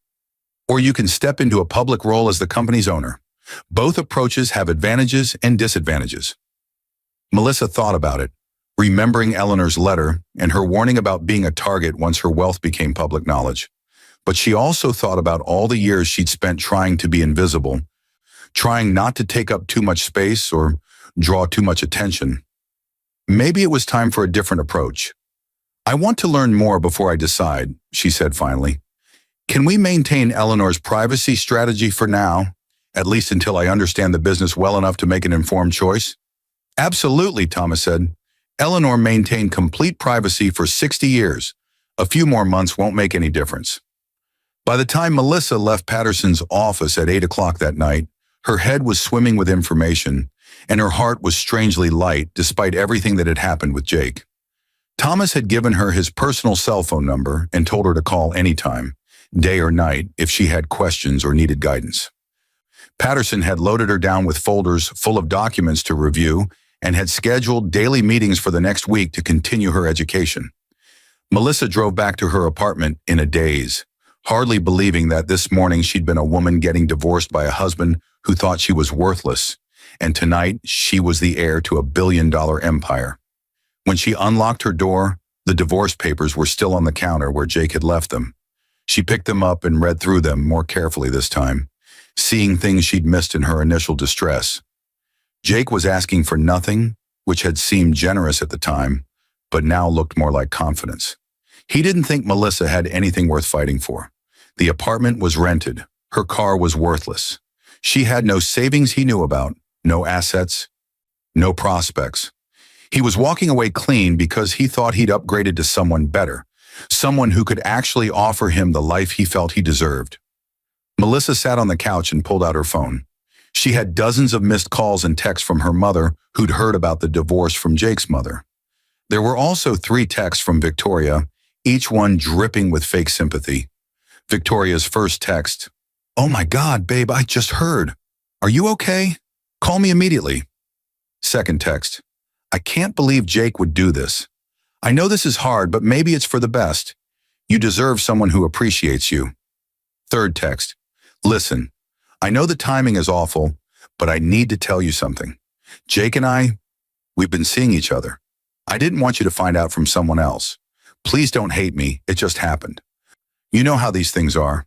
or you can step into a public role as the company's owner. Both approaches have advantages and disadvantages. Melissa thought about it, remembering Eleanor's letter and her warning about being a target once her wealth became public knowledge. But she also thought about all the years she'd spent trying to be invisible, trying not to take up too much space or draw too much attention. Maybe it was time for a different approach. "I want to learn more before I decide," she said finally. "Can we maintain Eleanor's privacy strategy for now, at least until I understand the business well enough to make an informed choice?" "Absolutely," Thomas said. "Eleanor maintained complete privacy for 60 years. A few more months won't make any difference." By the time Melissa left Patterson's office at 8 o'clock that night, her head was swimming with information, and her heart was strangely light despite everything that had happened with Jake. Thomas had given her his personal cell phone number and told her to call anytime, day or night, if she had questions or needed guidance. Patterson had loaded her down with folders full of documents to review and had scheduled daily meetings for the next week to continue her education. Melissa drove back to her apartment in a daze, hardly believing that this morning she'd been a woman getting divorced by a husband who thought she was worthless, and tonight she was the heir to a billion-dollar empire. When she unlocked her door, the divorce papers were still on the counter where Jake had left them. She picked them up and read through them more carefully this time, seeing things she'd missed in her initial distress. Jake was asking for nothing, which had seemed generous at the time, but now looked more like confidence. He didn't think Melissa had anything worth fighting for. The apartment was rented. Her car was worthless. She had no savings he knew about, no assets, no prospects. He was walking away clean because he thought he'd upgraded to someone better, someone who could actually offer him the life he felt he deserved. Melissa sat on the couch and pulled out her phone. She had dozens of missed calls and texts from her mother who'd heard about the divorce from Jake's mother. There were also 3 texts from Victoria, each one dripping with fake sympathy. Victoria's first text, "Oh my God, babe, I just heard. Are you okay? Call me immediately." Second text, "I can't believe Jake would do this. I know this is hard, but maybe it's for the best. You deserve someone who appreciates you." Third text, "Listen, I know the timing is awful, but I need to tell you something. Jake and we've been seeing each other. I didn't want you to find out from someone else. Please don't hate me, it just happened. You know how these things are.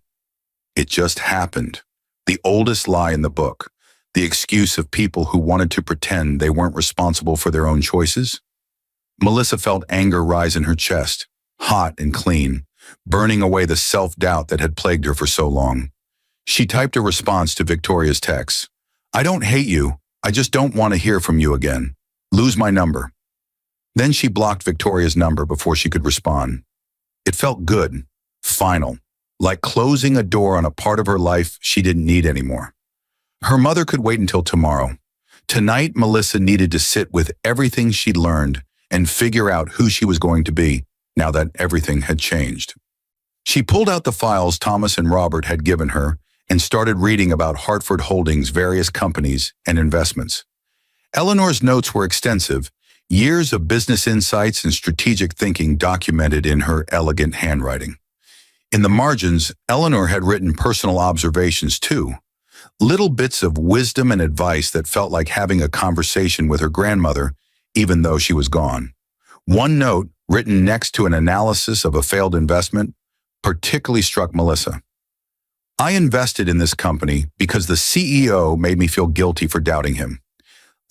It just happened." The oldest lie in the book, the excuse of people who wanted to pretend they weren't responsible for their own choices. Melissa felt anger rise in her chest, hot and clean, burning away the self-doubt that had plagued her for so long. She typed a response to Victoria's text. "I don't hate you, I just don't want to hear from you again. Lose my number." Then she blocked Victoria's number before she could respond. It felt good, final, like closing a door on a part of her life she didn't need anymore. Her mother could wait until tomorrow. Tonight, Melissa needed to sit with everything she'd learned and figure out who she was going to be now that everything had changed. She pulled out the files Thomas and Robert had given her and started reading about Hartford Holdings' various companies and investments. Eleanor's notes were extensive, years of business insights and strategic thinking documented in her elegant handwriting. In the margins, Eleanor had written personal observations too, little bits of wisdom and advice that felt like having a conversation with her grandmother, even though she was gone. One note, written next to an analysis of a failed investment, particularly struck Melissa. "I invested in this company because the CEO made me feel guilty for doubting him.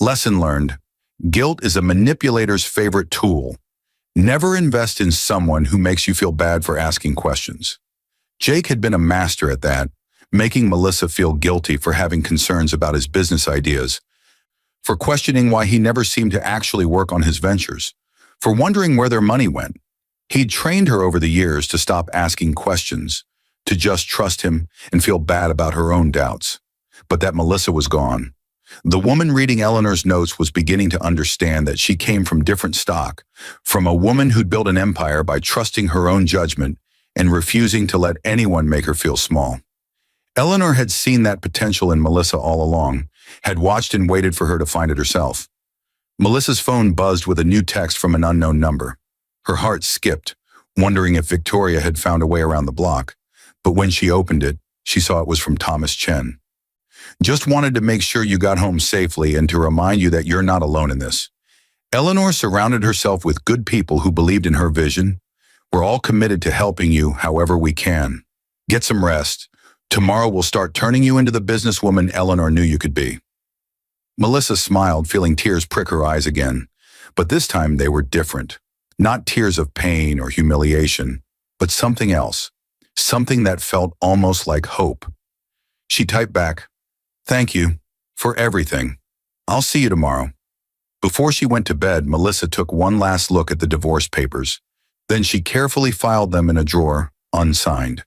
Lesson learned, guilt is a manipulator's favorite tool. Never invest in someone who makes you feel bad for asking questions." Jake had been a master at that, making Melissa feel guilty for having concerns about his business ideas, for questioning why he never seemed to actually work on his ventures, for wondering where their money went. He'd trained her over the years to stop asking questions, to just trust him and feel bad about her own doubts. But that Melissa was gone. The woman reading Eleanor's notes was beginning to understand that she came from different stock, from a woman who'd built an empire by trusting her own judgment and refusing to let anyone make her feel small. Eleanor had seen that potential in Melissa all along, had watched and waited for her to find it herself. Melissa's phone buzzed with a new text from an unknown number. Her heart skipped, wondering if Victoria had found a way around the block, but when she opened it, she saw it was from Thomas Chen. Just wanted to make sure you got home safely and to remind you that you're not alone in this. Eleanor surrounded herself with good people who believed in her vision. We're all committed to helping you however we can. Get some rest. Tomorrow we'll start turning you into the businesswoman Eleanor knew you could be. Melissa smiled, feeling tears prick her eyes again. But this time they were different. Not tears of pain or humiliation, but something else. Something that felt almost like hope. She typed back, "Thank you for everything. I'll see you tomorrow." Before she went to bed, Melissa took one last look at the divorce papers. Then she carefully filed them in a drawer, unsigned.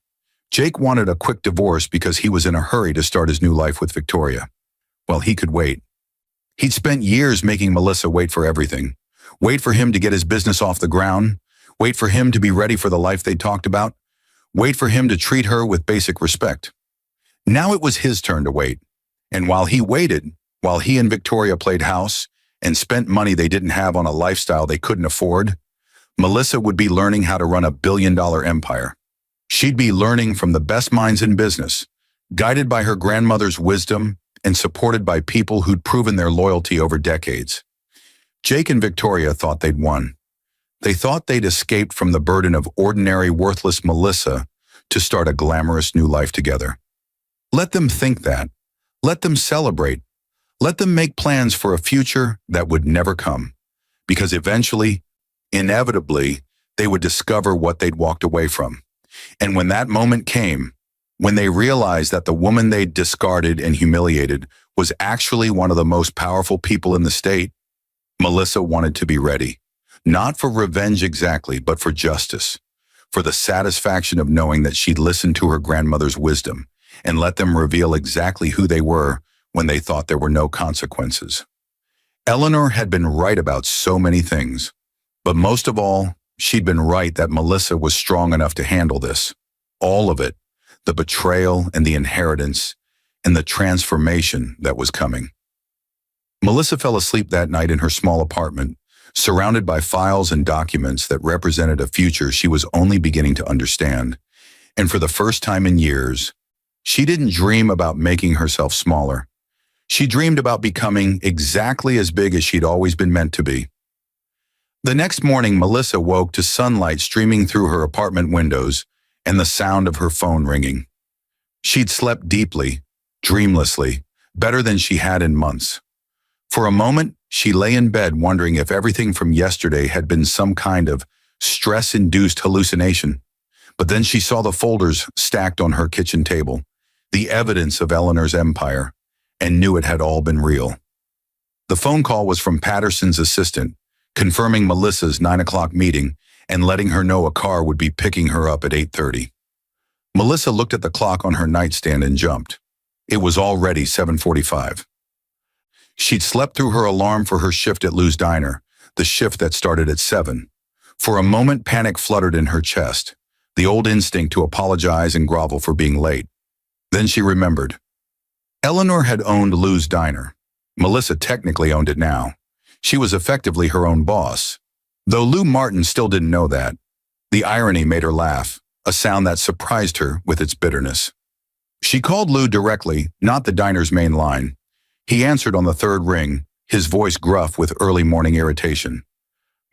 Jake wanted a quick divorce because he was in a hurry to start his new life with Victoria. Well, he could wait. He'd spent years making Melissa wait for everything. Wait for him to get his business off the ground. Wait for him to be ready for the life they talked about. Wait for him to treat her with basic respect. Now it was his turn to wait. And while he waited, while he and Victoria played house and spent money they didn't have on a lifestyle they couldn't afford, Melissa would be learning how to run a billion-dollar empire. She'd be learning from the best minds in business, guided by her grandmother's wisdom and supported by people who'd proven their loyalty over decades. Jake and Victoria thought they'd won. They thought they'd escaped from the burden of ordinary, worthless Melissa to start a glamorous new life together. Let them think that. Let them celebrate. Let them make plans for a future that would never come. Because eventually, inevitably, they would discover what they'd walked away from. And when that moment came, when they realized that the woman they'd discarded and humiliated was actually one of the most powerful people in the state, Melissa wanted to be ready. Not for revenge exactly, but for justice. For the satisfaction of knowing that she'd listened to her grandmother's wisdom and let them reveal exactly who they were when they thought there were no consequences. Eleanor had been right about so many things, but most of all, she'd been right that Melissa was strong enough to handle this. All of it, the betrayal and the inheritance and the transformation that was coming. Melissa fell asleep that night in her small apartment, surrounded by files and documents that represented a future she was only beginning to understand. And for the first time in years, she didn't dream about making herself smaller. She dreamed about becoming exactly as big as she'd always been meant to be. The next morning, Melissa woke to sunlight streaming through her apartment windows and the sound of her phone ringing. She'd slept deeply, dreamlessly, better than she had in months. For a moment, she lay in bed wondering if everything from yesterday had been some kind of stress-induced hallucination. But then she saw the folders stacked on her kitchen table, the evidence of Eleanor's empire, and knew it had all been real. The phone call was from Patterson's assistant, confirming Melissa's 9 o'clock meeting and letting her know a car would be picking her up at 8:30. Melissa looked at the clock on her nightstand and jumped. It was already 7:45. She'd slept through her alarm for her shift at Lou's Diner, the shift that started at 7. For a moment, panic fluttered in her chest, the old instinct to apologize and grovel for being late. Then she remembered. Eleanor had owned Lou's Diner. Melissa technically owned it now. She was effectively her own boss. Though Lou Martin still didn't know that. The irony made her laugh, a sound that surprised her with its bitterness. She called Lou directly, not the diner's main line. He answered on the third ring, his voice gruff with early morning irritation.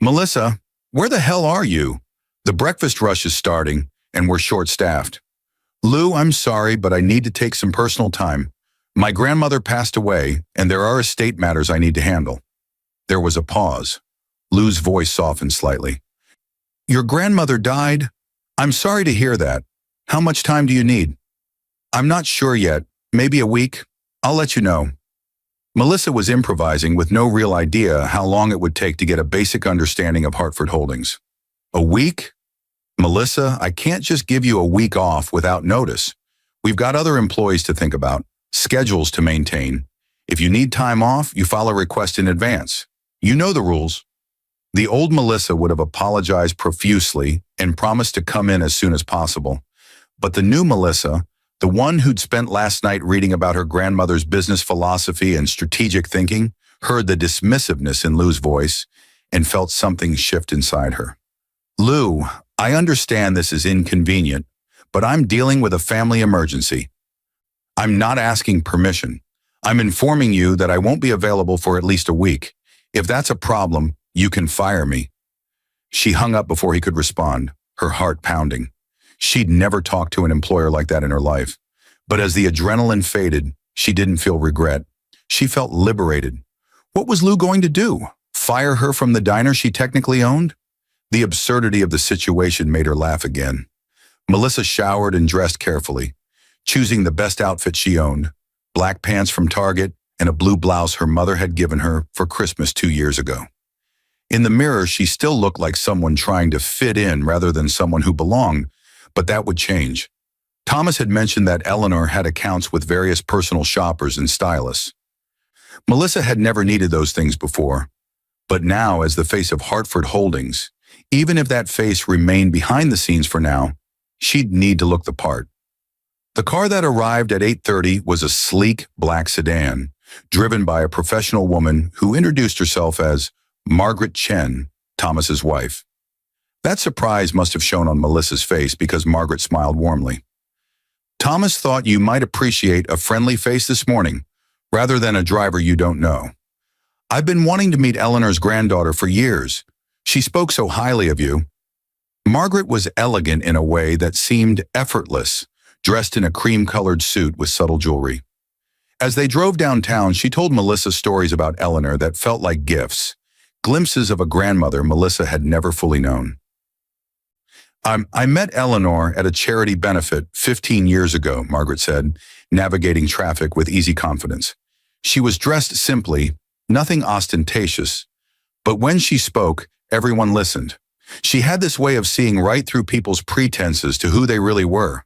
"Melissa, where the hell are you? The breakfast rush is starting, and we're short-staffed." "Lou, I'm sorry, but I need to take some personal time. My grandmother passed away, and there are estate matters I need to handle." There was a pause. Lou's voice softened slightly. "Your grandmother died? I'm sorry to hear that. How much time do you need?" "I'm not sure yet. Maybe a week. I'll let you know." Melissa was improvising with no real idea how long it would take to get a basic understanding of Hartford Holdings. "A week? Melissa, I can't just give you a week off without notice. We've got other employees to think about, schedules to maintain. If you need time off, you file a request in advance. You know the rules." The old Melissa would have apologized profusely and promised to come in as soon as possible. But the new Melissa, the one who'd spent last night reading about her grandmother's business philosophy and strategic thinking, heard the dismissiveness in Lou's voice and felt something shift inside her. "Lou, I understand this is inconvenient, but I'm dealing with a family emergency. I'm not asking permission. I'm informing you that I won't be available for at least a week. If that's a problem, you can fire me." She hung up before he could respond, her heart pounding. She'd never talked to an employer like that in her life. But as the adrenaline faded, she didn't feel regret. She felt liberated. What was Lou going to do? Fire her from the diner she technically owned? The absurdity of the situation made her laugh again. Melissa showered and dressed carefully, choosing the best outfit she owned, black pants from Target and a blue blouse her mother had given her for Christmas 2 years ago. In the mirror, she still looked like someone trying to fit in rather than someone who belonged, but that would change. Thomas had mentioned that Eleanor had accounts with various personal shoppers and stylists. Melissa had never needed those things before, but now, as the face of Hartford Holdings, even if that face remained behind the scenes for now, she'd need to look the part. The car that arrived at 8:30 was a sleek black sedan, driven by a professional woman who introduced herself as Margaret Chen, Thomas's wife. That surprise must have shown on Melissa's face because Margaret smiled warmly. "Thomas thought you might appreciate a friendly face this morning, rather than a driver you don't know. I've been wanting to meet Eleanor's granddaughter for years. She spoke so highly of you." Margaret was elegant in a way that seemed effortless, dressed in a cream-colored suit with subtle jewelry. As they drove downtown, she told Melissa stories about Eleanor that felt like gifts, glimpses of a grandmother Melissa had never fully known. I met Eleanor at a charity benefit 15 years ago," Margaret said, navigating traffic with easy confidence. "She was dressed simply, nothing ostentatious, but when she spoke, everyone listened. She had this way of seeing right through people's pretenses to who they really were.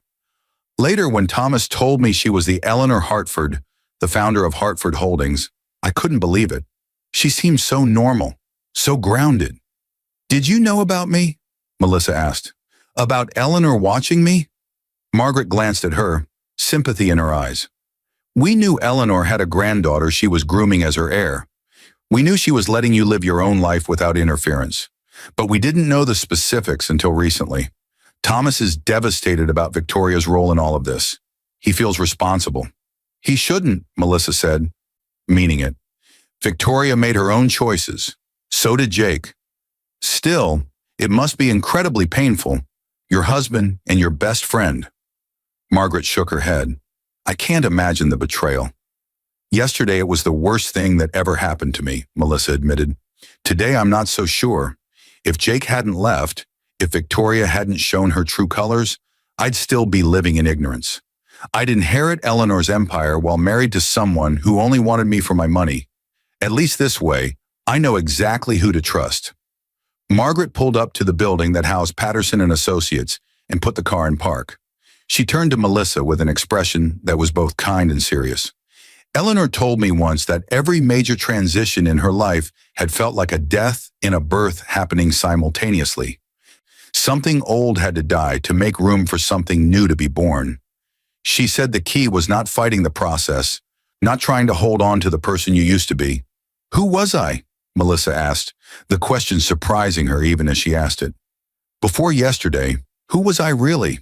Later, when Thomas told me she was the Eleanor Hartford, the founder of Hartford Holdings, I couldn't believe it. She seemed so normal, so grounded." "Did you know about me?" Melissa asked. "About Eleanor watching me?" Margaret glanced at her, sympathy in her eyes. "We knew Eleanor had a granddaughter she was grooming as her heir. We knew she was letting you live your own life without interference. But we didn't know the specifics until recently. Thomas is devastated about Victoria's role in all of this. He feels responsible." "He shouldn't," Melissa said, meaning it. "Victoria made her own choices. So did Jake. Still, it must be incredibly painful. Your husband and your best friend." Margaret shook her head. "I can't imagine the betrayal. Yesterday it was the worst thing that ever happened to me," Melissa admitted. "Today I'm not so sure. If Jake hadn't left, if Victoria hadn't shown her true colors, I'd still be living in ignorance. I'd inherit Eleanor's empire while married to someone who only wanted me for my money. At least this way, I know exactly who to trust." Margaret pulled up to the building that housed Patterson and Associates and put the car in park. She turned to Melissa with an expression that was both kind and serious. "Eleanor told me once that every major transition in her life had felt like a death and a birth happening simultaneously. Something old had to die to make room for something new to be born. She said the key was not fighting the process, not trying to hold on to the person you used to be." "Who was I?" Melissa asked, the question surprising her even as she asked it. "Before yesterday, who was I really?"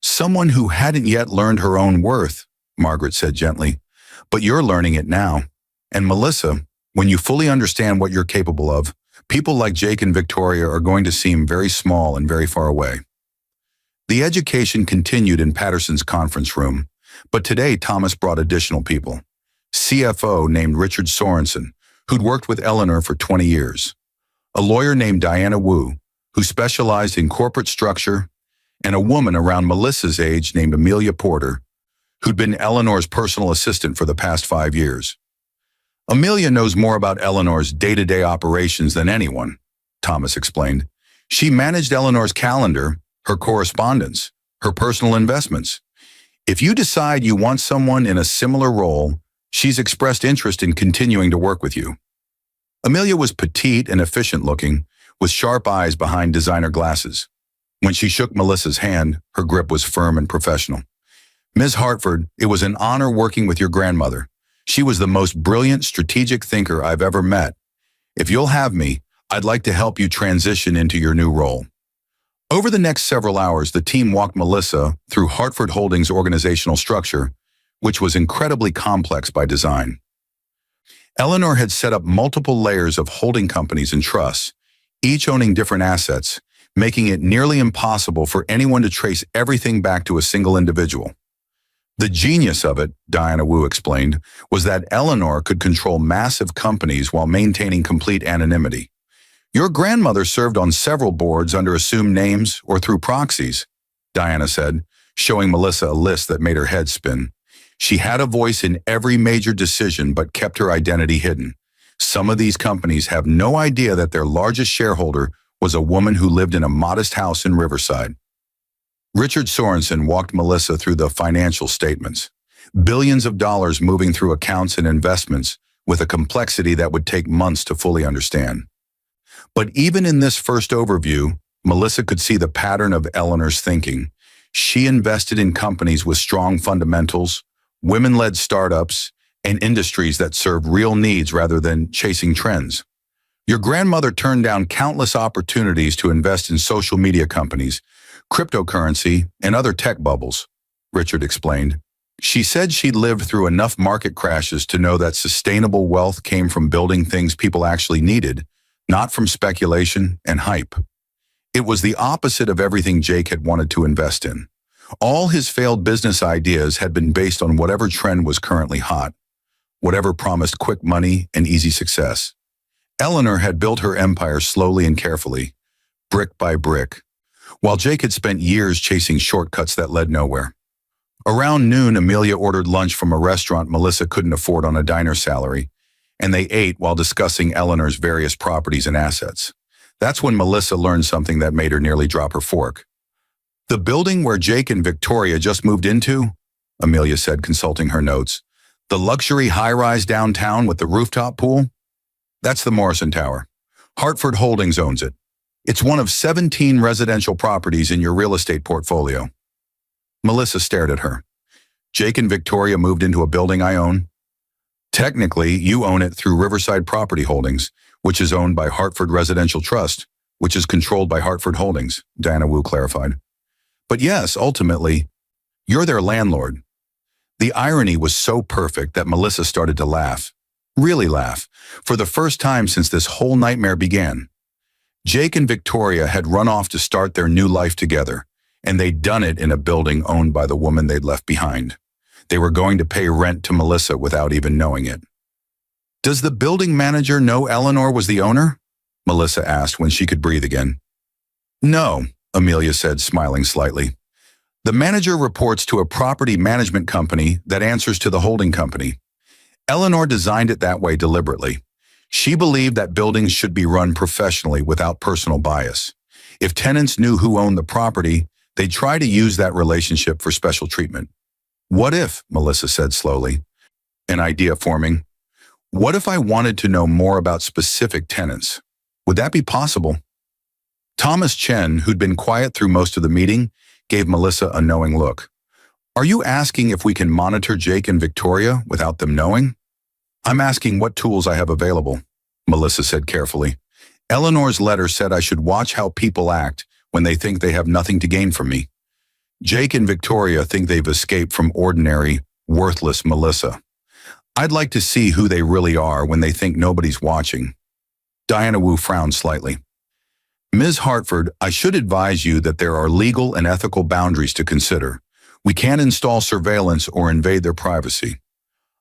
"Someone who hadn't yet learned her own worth," Margaret said gently. "But you're learning it now. And Melissa, when you fully understand what you're capable of, people like Jake and Victoria are going to seem very small and very far away." The education continued in Patterson's conference room, but today Thomas brought additional people. CFO named Richard Sorensen, who'd worked with Eleanor for 20 years. A lawyer named Diana Wu, who specialized in corporate structure, and a woman around Melissa's age named Amelia Porter, who'd been Eleanor's personal assistant for the past 5 years. "Amelia knows more about Eleanor's day-to-day operations than anyone," Thomas explained. "She managed Eleanor's calendar, her correspondence, her personal investments. If you decide you want someone in a similar role, she's expressed interest in continuing to work with you." Amelia was petite and efficient-looking, with sharp eyes behind designer glasses. When she shook Melissa's hand, her grip was firm and professional. "Ms. Hartford, it was an honor working with your grandmother. She was the most brilliant strategic thinker I've ever met. If you'll have me, I'd like to help you transition into your new role." Over the next several hours, the team walked Melissa through Hartford Holdings' organizational structure, which was incredibly complex by design. Eleanor had set up multiple layers of holding companies and trusts, each owning different assets, making it nearly impossible for anyone to trace everything back to a single individual. The genius of it, Diana Wu explained, was that Eleanor could control massive companies while maintaining complete anonymity. Your grandmother served on several boards under assumed names or through proxies, Diana said, showing Melissa a list that made her head spin. She had a voice in every major decision but kept her identity hidden. Some of these companies have no idea that their largest shareholder was a woman who lived in a modest house in Riverside. Richard Sorensen walked Melissa through the financial statements. Billions of dollars moving through accounts and investments with a complexity that would take months to fully understand. But even in this first overview, Melissa could see the pattern of Eleanor's thinking. She invested in companies with strong fundamentals, women-led startups, and industries that serve real needs rather than chasing trends. Your grandmother turned down countless opportunities to invest in social media companies, cryptocurrency, and other tech bubbles, Richard explained. She said she'd lived through enough market crashes to know that sustainable wealth came from building things people actually needed, not from speculation and hype. It was the opposite of everything Jake had wanted to invest in. All his failed business ideas had been based on whatever trend was currently hot, whatever promised quick money and easy success. Eleanor had built her empire slowly and carefully, brick by brick, while Jake had spent years chasing shortcuts that led nowhere. Around noon, Amelia ordered lunch from a restaurant Melissa couldn't afford on a diner salary, and they ate while discussing Eleanor's various properties and assets. That's when Melissa learned something that made her nearly drop her fork. The building where Jake and Victoria just moved into, Amelia said, consulting her notes, the luxury high-rise downtown with the rooftop pool? That's the Morrison Tower. Hartford Holdings owns it. It's one of 17 residential properties in your real estate portfolio. Melissa stared at her. Jake and Victoria moved into a building I own. Technically, you own it through Riverside Property Holdings, which is owned by Hartford Residential Trust, which is controlled by Hartford Holdings, Diana Wu clarified. But yes, ultimately, you're their landlord. The irony was so perfect that Melissa started to laugh. Really laugh, for the first time since this whole nightmare began. Jake and Victoria had run off to start their new life together, and they'd done it in a building owned by the woman they'd left behind. They were going to pay rent to Melissa without even knowing it. Does the building manager know Eleanor was the owner? Melissa asked when she could breathe again. No, Amelia said, smiling slightly. The manager reports to a property management company that answers to the holding company. Eleanor designed it that way deliberately. She believed that buildings should be run professionally without personal bias. If tenants knew who owned the property, they'd try to use that relationship for special treatment. What if, Melissa said slowly, an idea forming, what if I wanted to know more about specific tenants? Would that be possible? Thomas Chen, who'd been quiet through most of the meeting, gave Melissa a knowing look. Are you asking if we can monitor Jake and Victoria without them knowing? I'm asking what tools I have available, Melissa said carefully. Eleanor's letter said I should watch how people act when they think they have nothing to gain from me. Jake and Victoria think they've escaped from ordinary, worthless Melissa. I'd like to see who they really are when they think nobody's watching. Diana Wu frowned slightly. Ms. Hartford, I should advise you that there are legal and ethical boundaries to consider. We can't install surveillance or invade their privacy.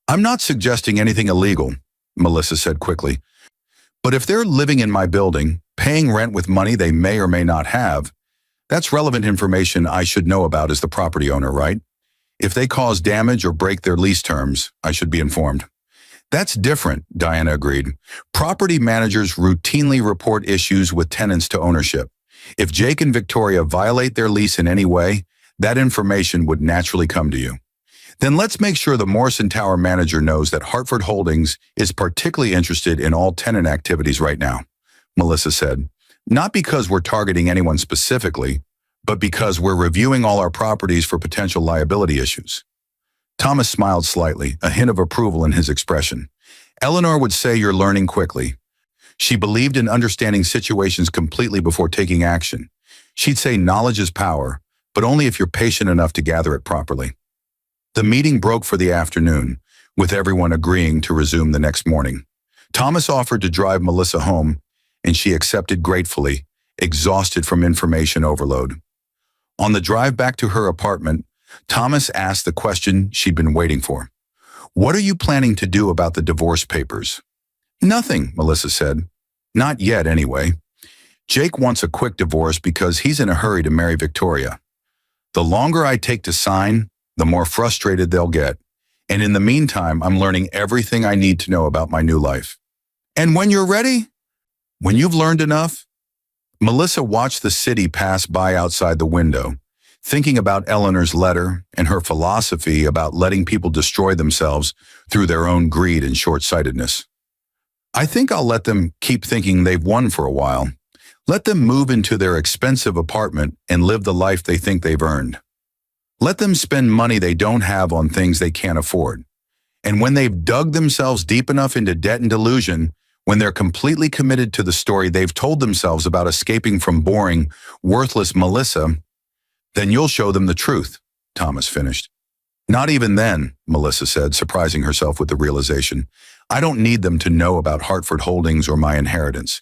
I'm not suggesting anything illegal, Melissa said quickly. But if they're living in my building, paying rent with money they may or may not have, that's relevant information I should know about as the property owner, right? If they cause damage or break their lease terms, I should be informed. That's different, Diana agreed. Property managers routinely report issues with tenants to ownership. If Jake and Victoria violate their lease in any way, that information would naturally come to you. Then let's make sure the Morrison Tower manager knows that Hartford Holdings is particularly interested in all tenant activities right now, Melissa said. Not because we're targeting anyone specifically, but because we're reviewing all our properties for potential liability issues. Thomas smiled slightly, a hint of approval in his expression. Eleanor would say you're learning quickly. She believed in understanding situations completely before taking action. She'd say knowledge is power, but only if you're patient enough to gather it properly. The meeting broke for the afternoon, with everyone agreeing to resume the next morning. Thomas offered to drive Melissa home, and she accepted gratefully, exhausted from information overload. On the drive back to her apartment, Thomas asked the question she'd been waiting for. "What are you planning to do about the divorce papers?" "Nothing," Melissa said. "Not yet, anyway. Jake wants a quick divorce because he's in a hurry to marry Victoria. The longer I take to sign, the more frustrated they'll get. And in the meantime, I'm learning everything I need to know about my new life." "And when you're ready?" "When you've learned enough." Melissa watched the city pass by outside the window, thinking about Eleanor's letter and her philosophy about letting people destroy themselves through their own greed and short-sightedness. "I think I'll let them keep thinking they've won for a while. Let them move into their expensive apartment and live the life they think they've earned. Let them spend money they don't have on things they can't afford. And when they've dug themselves deep enough into debt and delusion, when they're completely committed to the story they've told themselves about escaping from boring, worthless Melissa, then you'll show them the truth," Thomas finished. "Not even then," Melissa said, surprising herself with the realization. "I don't need them to know about Hartford Holdings or my inheritance.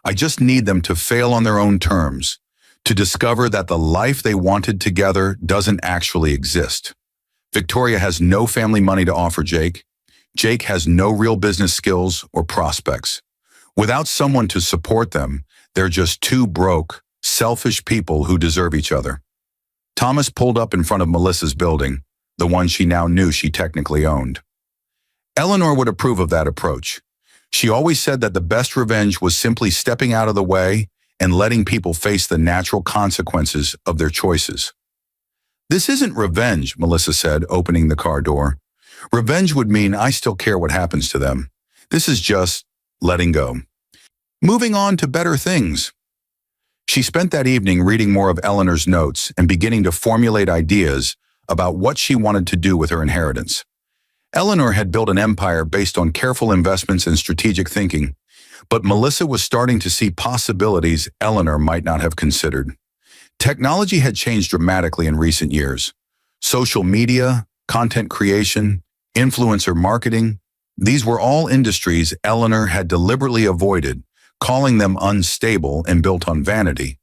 I just need them to fail on their own terms, to discover that the life they wanted together doesn't actually exist. Victoria has no family money to offer Jake. Jake has no real business skills or prospects. Without someone to support them, they're just two broke, selfish people who deserve each other." Thomas pulled up in front of Melissa's building, the one she now knew she technically owned. Eleanor would approve of that approach. She always said that the best revenge was simply stepping out of the way and letting people face the natural consequences of their choices. "This isn't revenge," Melissa said, opening the car door. "Revenge would mean I still care what happens to them. This is just letting go. Moving on to better things." She spent that evening reading more of Eleanor's notes and beginning to formulate ideas about what she wanted to do with her inheritance. Eleanor had built an empire based on careful investments and strategic thinking, but Melissa was starting to see possibilities Eleanor might not have considered. Technology had changed dramatically in recent years. Social media, content creation, influencer marketing, these were all industries Eleanor had deliberately avoided, calling them unstable and built on vanity.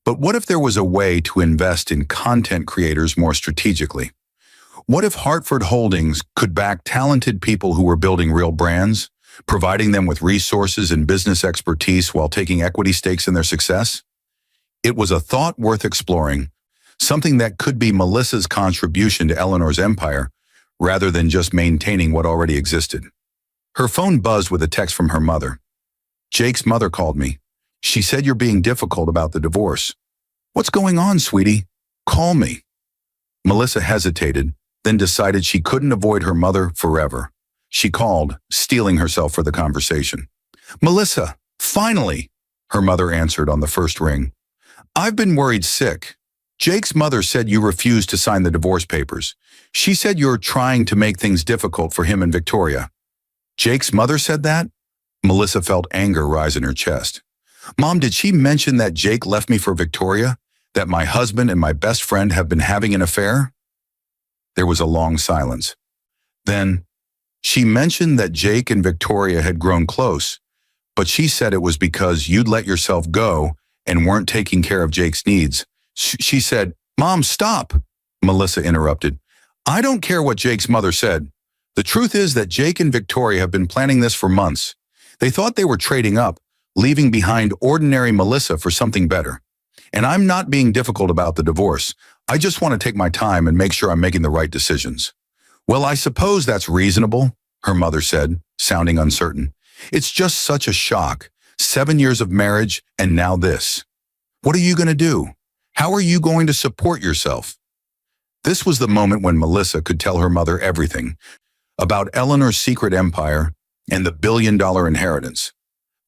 But what if there was a way to invest in content creators more strategically? What if Hartford Holdings could back talented people who were building real brands, providing them with resources and business expertise while taking equity stakes in their success? It was a thought worth exploring, something that could be Melissa's contribution to Eleanor's empire, rather than just maintaining what already existed. Her phone buzzed with a text from her mother. "Jake's mother called me. She said you're being difficult about the divorce." "What's going on, sweetie? Call me." Melissa hesitated, then decided she couldn't avoid her mother forever. She called, steeling herself for the conversation. "Melissa, finally," her mother answered on the first ring. "I've been worried sick. Jake's mother said you refused to sign the divorce papers. She said you're trying to make things difficult for him and Victoria." "Jake's mother said that?" Melissa felt anger rise in her chest. "Mom, did she mention that Jake left me for Victoria? That my husband and my best friend have been having an affair?" There was a long silence. Then, "She mentioned that Jake and Victoria had grown close, but she said it was because you'd let yourself go and weren't taking care of Jake's needs. She said," "Mom, stop," Melissa interrupted. "I don't care what Jake's mother said. The truth is that Jake and Victoria have been planning this for months. They thought they were trading up, leaving behind ordinary Melissa for something better. And I'm not being difficult about the divorce. I just want to take my time and make sure I'm making the right decisions." "Well, I suppose that's reasonable," her mother said, sounding uncertain. "It's just such a shock. 7 years of marriage and now this. What are you going to do? How are you going to support yourself?" This was the moment when Melissa could tell her mother everything about Eleanor's secret empire and the billion-dollar inheritance.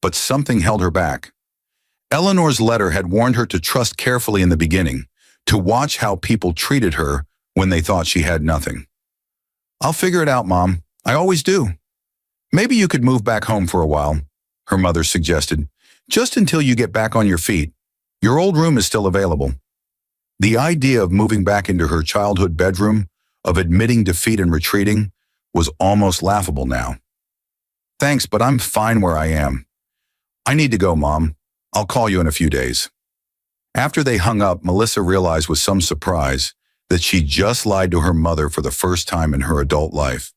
But something held her back. Eleanor's letter had warned her to trust carefully in the beginning, to watch how people treated her when they thought she had nothing. "I'll figure it out, Mom. I always do." "Maybe you could move back home for a while," her mother suggested, "just until you get back on your feet. Your old room is still available." The idea of moving back into her childhood bedroom of admitting defeat and retreating, was almost laughable now. "Thanks, but I'm fine where I am. I need to go, Mom. I'll call you in a few days." After they hung up, Melissa realized with some surprise that she just lied to her mother for the first time in her adult life.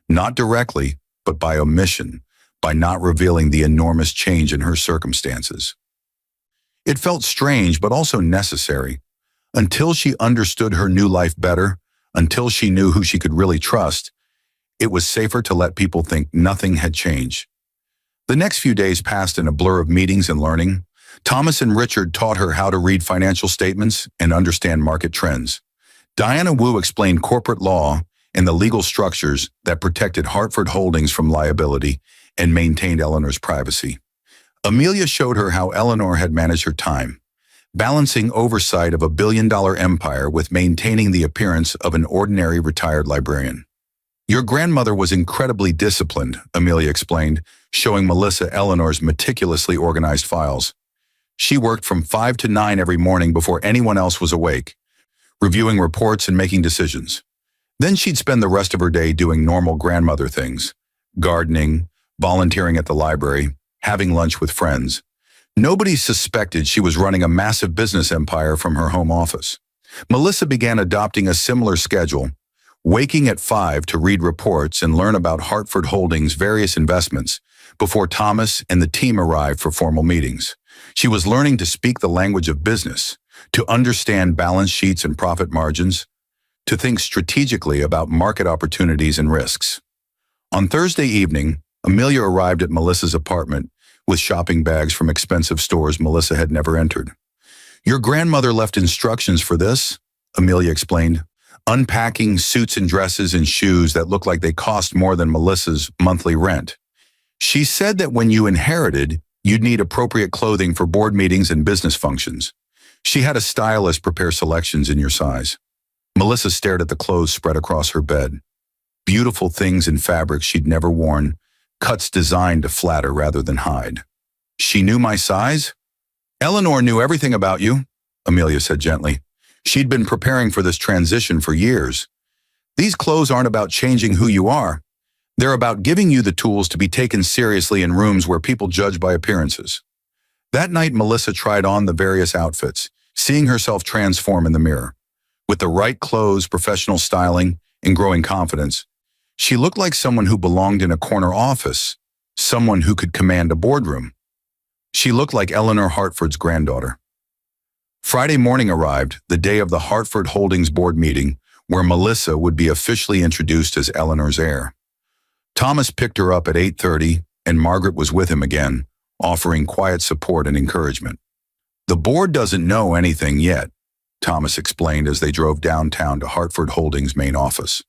Not directly, but by omission, by not revealing the enormous change in her circumstances. It felt strange, but also necessary. Until she understood her new life better, until she knew who she could really trust, it was safer to let people think nothing had changed. The next few days passed in a blur of meetings and learning. Thomas and Richard taught her how to read financial statements and understand market trends. Diana Wu explained corporate law and the legal structures that protected Hartford Holdings from liability and maintained Eleanor's privacy. Amelia showed her how Eleanor had managed her time, balancing oversight of a billion-dollar empire with maintaining the appearance of an ordinary retired librarian. "Your grandmother was incredibly disciplined," Amelia explained, showing Melissa Eleanor's meticulously organized files. "She worked from 5 to 9 every morning before anyone else was awake, reviewing reports and making decisions. Then she'd spend the rest of her day doing normal grandmother things, gardening, volunteering at the library, having lunch with friends. Nobody suspected she was running a massive business empire from her home office." Melissa began adopting a similar schedule, waking at 5 to read reports and learn about Hartford Holdings' various investments before Thomas and the team arrived for formal meetings. She was learning to speak the language of business, to understand balance sheets and profit margins, to think strategically about market opportunities and risks. On Thursday evening, Amelia arrived at Melissa's apartment with shopping bags from expensive stores Melissa had never entered. "Your grandmother left instructions for this," Amelia explained, unpacking suits and dresses and shoes that looked like they cost more than Melissa's monthly rent. "She said that when you inherited, you'd need appropriate clothing for board meetings and business functions. She had a stylist prepare selections in your size." Melissa stared at the clothes spread across her bed. Beautiful things in fabrics she'd never worn, cuts designed to flatter rather than hide. "She knew my size?" "Eleanor knew everything about you," Amelia said gently. "She'd been preparing for this transition for years. These clothes aren't about changing who you are. They're about giving you the tools to be taken seriously in rooms where people judge by appearances." That night, Melissa tried on the various outfits, seeing herself transform in the mirror. With the right clothes, professional styling, and growing confidence, she looked like someone who belonged in a corner office, someone who could command a boardroom. She looked like Eleanor Hartford's granddaughter. Friday morning arrived, the day of the Hartford Holdings board meeting, where Melissa would be officially introduced as Eleanor's heir. Thomas picked her up at 8:30, and Margaret was with him again, offering quiet support and encouragement. "The board doesn't know anything yet," Thomas explained as they drove downtown to Hartford Holdings' main office.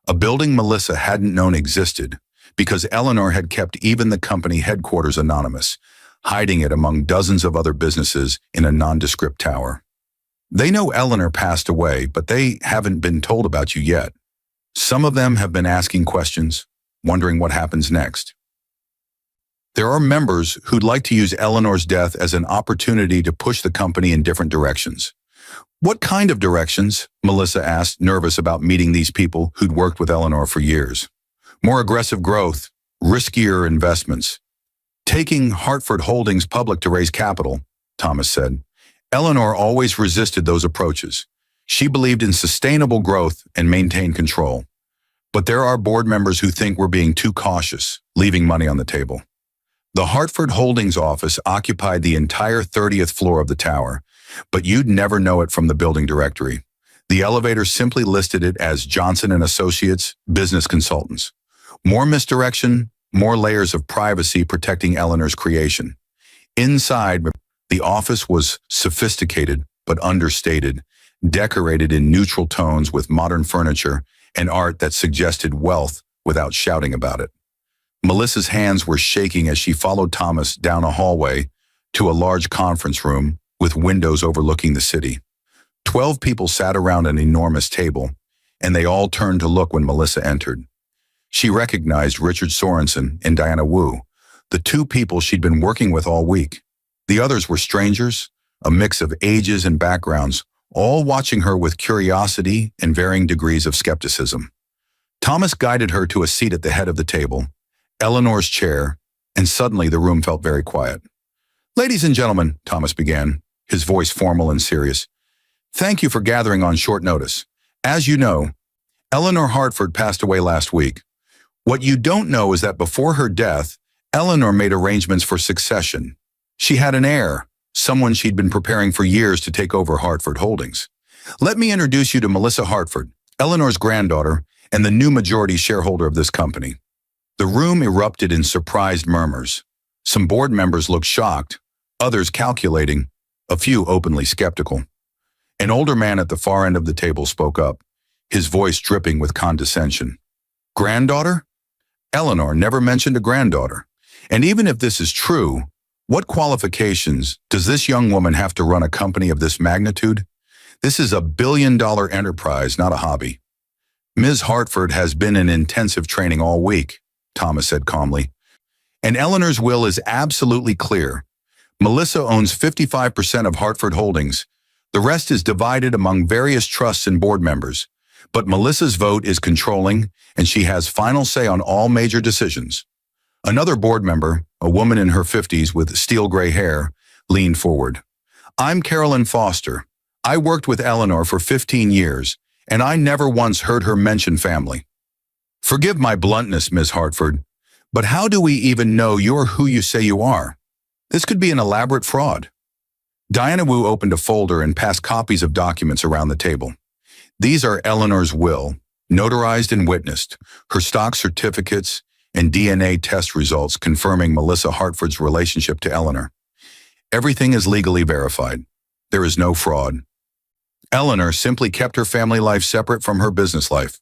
A building Melissa hadn't known existed because Eleanor had kept even the company headquarters anonymous, hiding it among dozens of other businesses in a nondescript tower. "They know Eleanor passed away, but they haven't been told about you yet. Some of them have been asking questions, wondering what happens next. There are members who'd like to use Eleanor's death as an opportunity to push the company in different directions." "What kind of directions?" Melissa asked, nervous about meeting these people who'd worked with Eleanor for years. "More aggressive growth, riskier investments. Taking Hartford Holdings public to raise capital," Thomas said. "Eleanor always resisted those approaches. She believed in sustainable growth and maintained control. But there are board members who think we're being too cautious, leaving money on the table." The Hartford Holdings office occupied the entire 30th floor of the tower, but you'd never know it from the building directory. The elevator simply listed it as Johnson & Associates Business Consultants. More misdirection, more layers of privacy protecting Eleanor's creation. Inside, the office was sophisticated but understated, decorated in neutral tones with modern furniture and art that suggested wealth without shouting about it. Melissa's hands were shaking as she followed Thomas down a hallway to a large conference room with windows overlooking the city. 12 people sat around an enormous table, and they all turned to look when Melissa entered. She recognized Richard Sorensen and Diana Wu, the two people she'd been working with all week. The others were strangers, a mix of ages and backgrounds, all watching her with curiosity and varying degrees of skepticism. Thomas guided her to a seat at the head of the table, Eleanor's chair, and suddenly the room felt very quiet. "Ladies and gentlemen," Thomas began, his voice formal and serious, "thank you for gathering on short notice. As you know, Eleanor Hartford passed away last week. What you don't know is that before her death, Eleanor made arrangements for succession. She had an heir, someone she'd been preparing for years to take over Hartford Holdings. Let me introduce you to Melissa Hartford, Eleanor's granddaughter, and the new majority shareholder of this company." The room erupted in surprised murmurs. Some board members looked shocked, others calculating, a few openly skeptical. An older man at the far end of the table spoke up, his voice dripping with condescension. "Granddaughter? Eleanor never mentioned a granddaughter. And even if this is true, what qualifications does this young woman have to run a company of this magnitude? This is a billion-dollar enterprise, not a hobby." "Ms. Hartford has been in intensive training all week," Thomas said calmly. "And Eleanor's will is absolutely clear. Melissa owns 55% of Hartford Holdings. The rest is divided among various trusts and board members. But Melissa's vote is controlling, and she has final say on all major decisions." Another board member, a woman in her 50s with steel gray hair, leaned forward. "I'm Carolyn Foster. I worked with Eleanor for 15 years, and I never once heard her mention family." "Forgive my bluntness, Ms. Hartford, but how do we even know you're who you say you are? This could be an elaborate fraud." Diana Wu opened a folder and passed copies of documents around the table. "These are Eleanor's will, notarized and witnessed, her stock certificates, and DNA test results confirming Melissa Hartford's relationship to Eleanor. Everything is legally verified. There is no fraud. Eleanor simply kept her family life separate from her business life."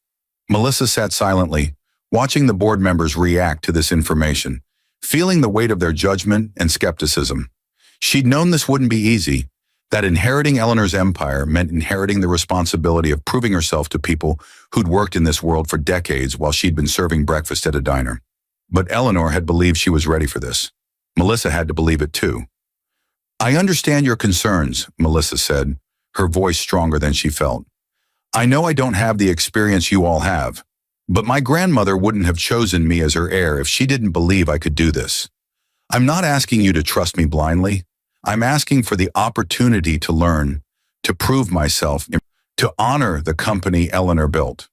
Melissa sat silently, watching the board members react to this information, feeling the weight of their judgment and skepticism. She'd known this wouldn't be easy, that inheriting Eleanor's empire meant inheriting the responsibility of proving herself to people who'd worked in this world for decades while she'd been serving breakfast at a diner. But Eleanor had believed she was ready for this. Melissa had to believe it too. "I understand your concerns," Melissa said, her voice stronger than she felt. "I know I don't have the experience you all have, but my grandmother wouldn't have chosen me as her heir if she didn't believe I could do this. I'm not asking you to trust me blindly. I'm asking for the opportunity to learn, to prove myself, to honor the company Eleanor built."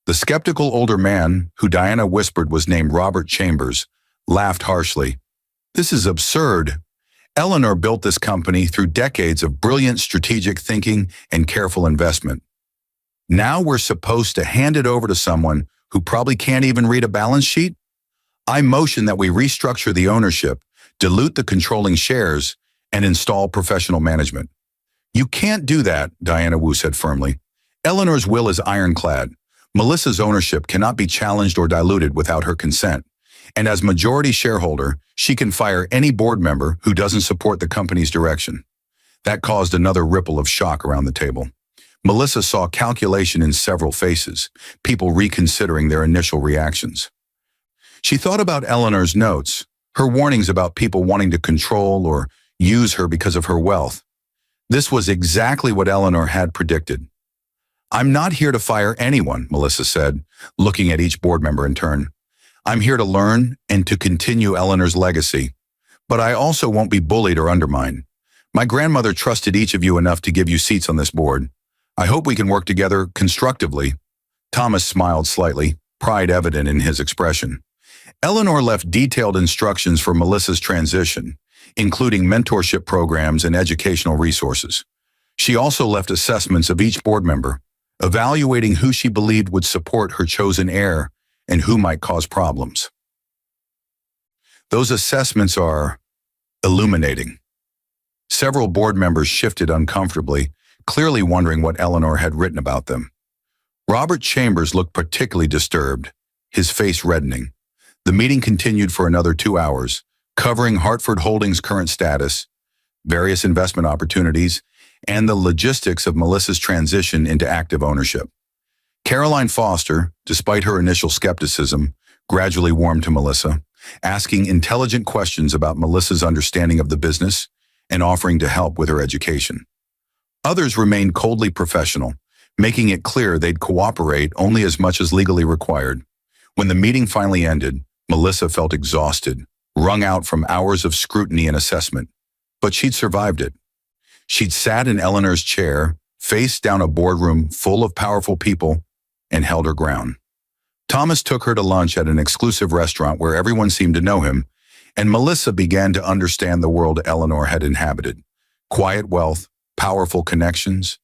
The skeptical older man, who Diana whispered was named Robert Chambers, laughed harshly. "This is absurd. Eleanor built this company through decades of brilliant strategic thinking and careful investment. Now we're supposed to hand it over to someone who probably can't even read a balance sheet? I motion that we restructure the ownership, dilute the controlling shares, and install professional management." "You can't do that," Diana Wu said firmly. "Eleanor's will is ironclad. Melissa's ownership cannot be challenged or diluted without her consent. And as majority shareholder, she can fire any board member who doesn't support the company's direction." That caused another ripple of shock around the table. Melissa saw calculation in several faces, people reconsidering their initial reactions. She thought about Eleanor's notes, her warnings about people wanting to control or use her because of her wealth. This was exactly what Eleanor had predicted. "I'm not here to fire anyone," Melissa said, looking at each board member in turn. "I'm here to learn and to continue Eleanor's legacy. But I also won't be bullied or undermined. My grandmother trusted each of you enough to give you seats on this board. I hope we can work together constructively." Thomas smiled slightly, pride evident in his expression. Eleanor left detailed instructions for Melissa's transition, including mentorship programs and educational resources. She also left assessments of each board member, evaluating who she believed would support her chosen heir and who might cause problems. Those assessments are illuminating. Several board members shifted uncomfortably, clearly wondering what Eleanor had written about them. Robert Chambers looked particularly disturbed, his face reddening. The meeting continued for another 2 hours, covering Hartford Holdings' current status, various investment opportunities, and the logistics of Melissa's transition into active ownership. Caroline Foster, despite her initial skepticism, gradually warmed to Melissa, asking intelligent questions about Melissa's understanding of the business and offering to help with her education. Others remained coldly professional, making it clear they'd cooperate only as much as legally required. When the meeting finally ended, Melissa felt exhausted, wrung out from hours of scrutiny and assessment. But she'd survived it. She'd sat in Eleanor's chair, faced down a boardroom full of powerful people, and held her ground. Thomas took her to lunch at an exclusive restaurant where everyone seemed to know him, and Melissa began to understand the world Eleanor had inhabited. Quiet wealth, powerful connections,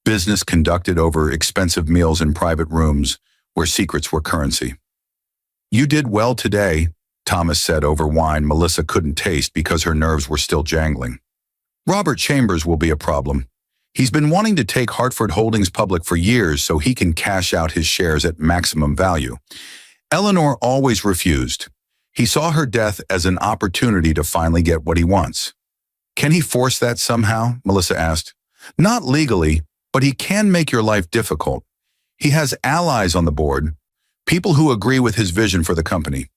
business conducted over expensive meals in private rooms where secrets were currency. "You did well today," Thomas said over wine Melissa couldn't taste because her nerves were still jangling. "Robert Chambers will be a problem. He's been wanting to take Hartford Holdings public for years so he can cash out his shares at maximum value." Eleanor always refused. He saw her death as an opportunity to finally get what he wants. "Can he force that somehow?" Melissa asked. "Not legally, but he can make your life difficult. He has allies on the board, people who agree with his vision for the company.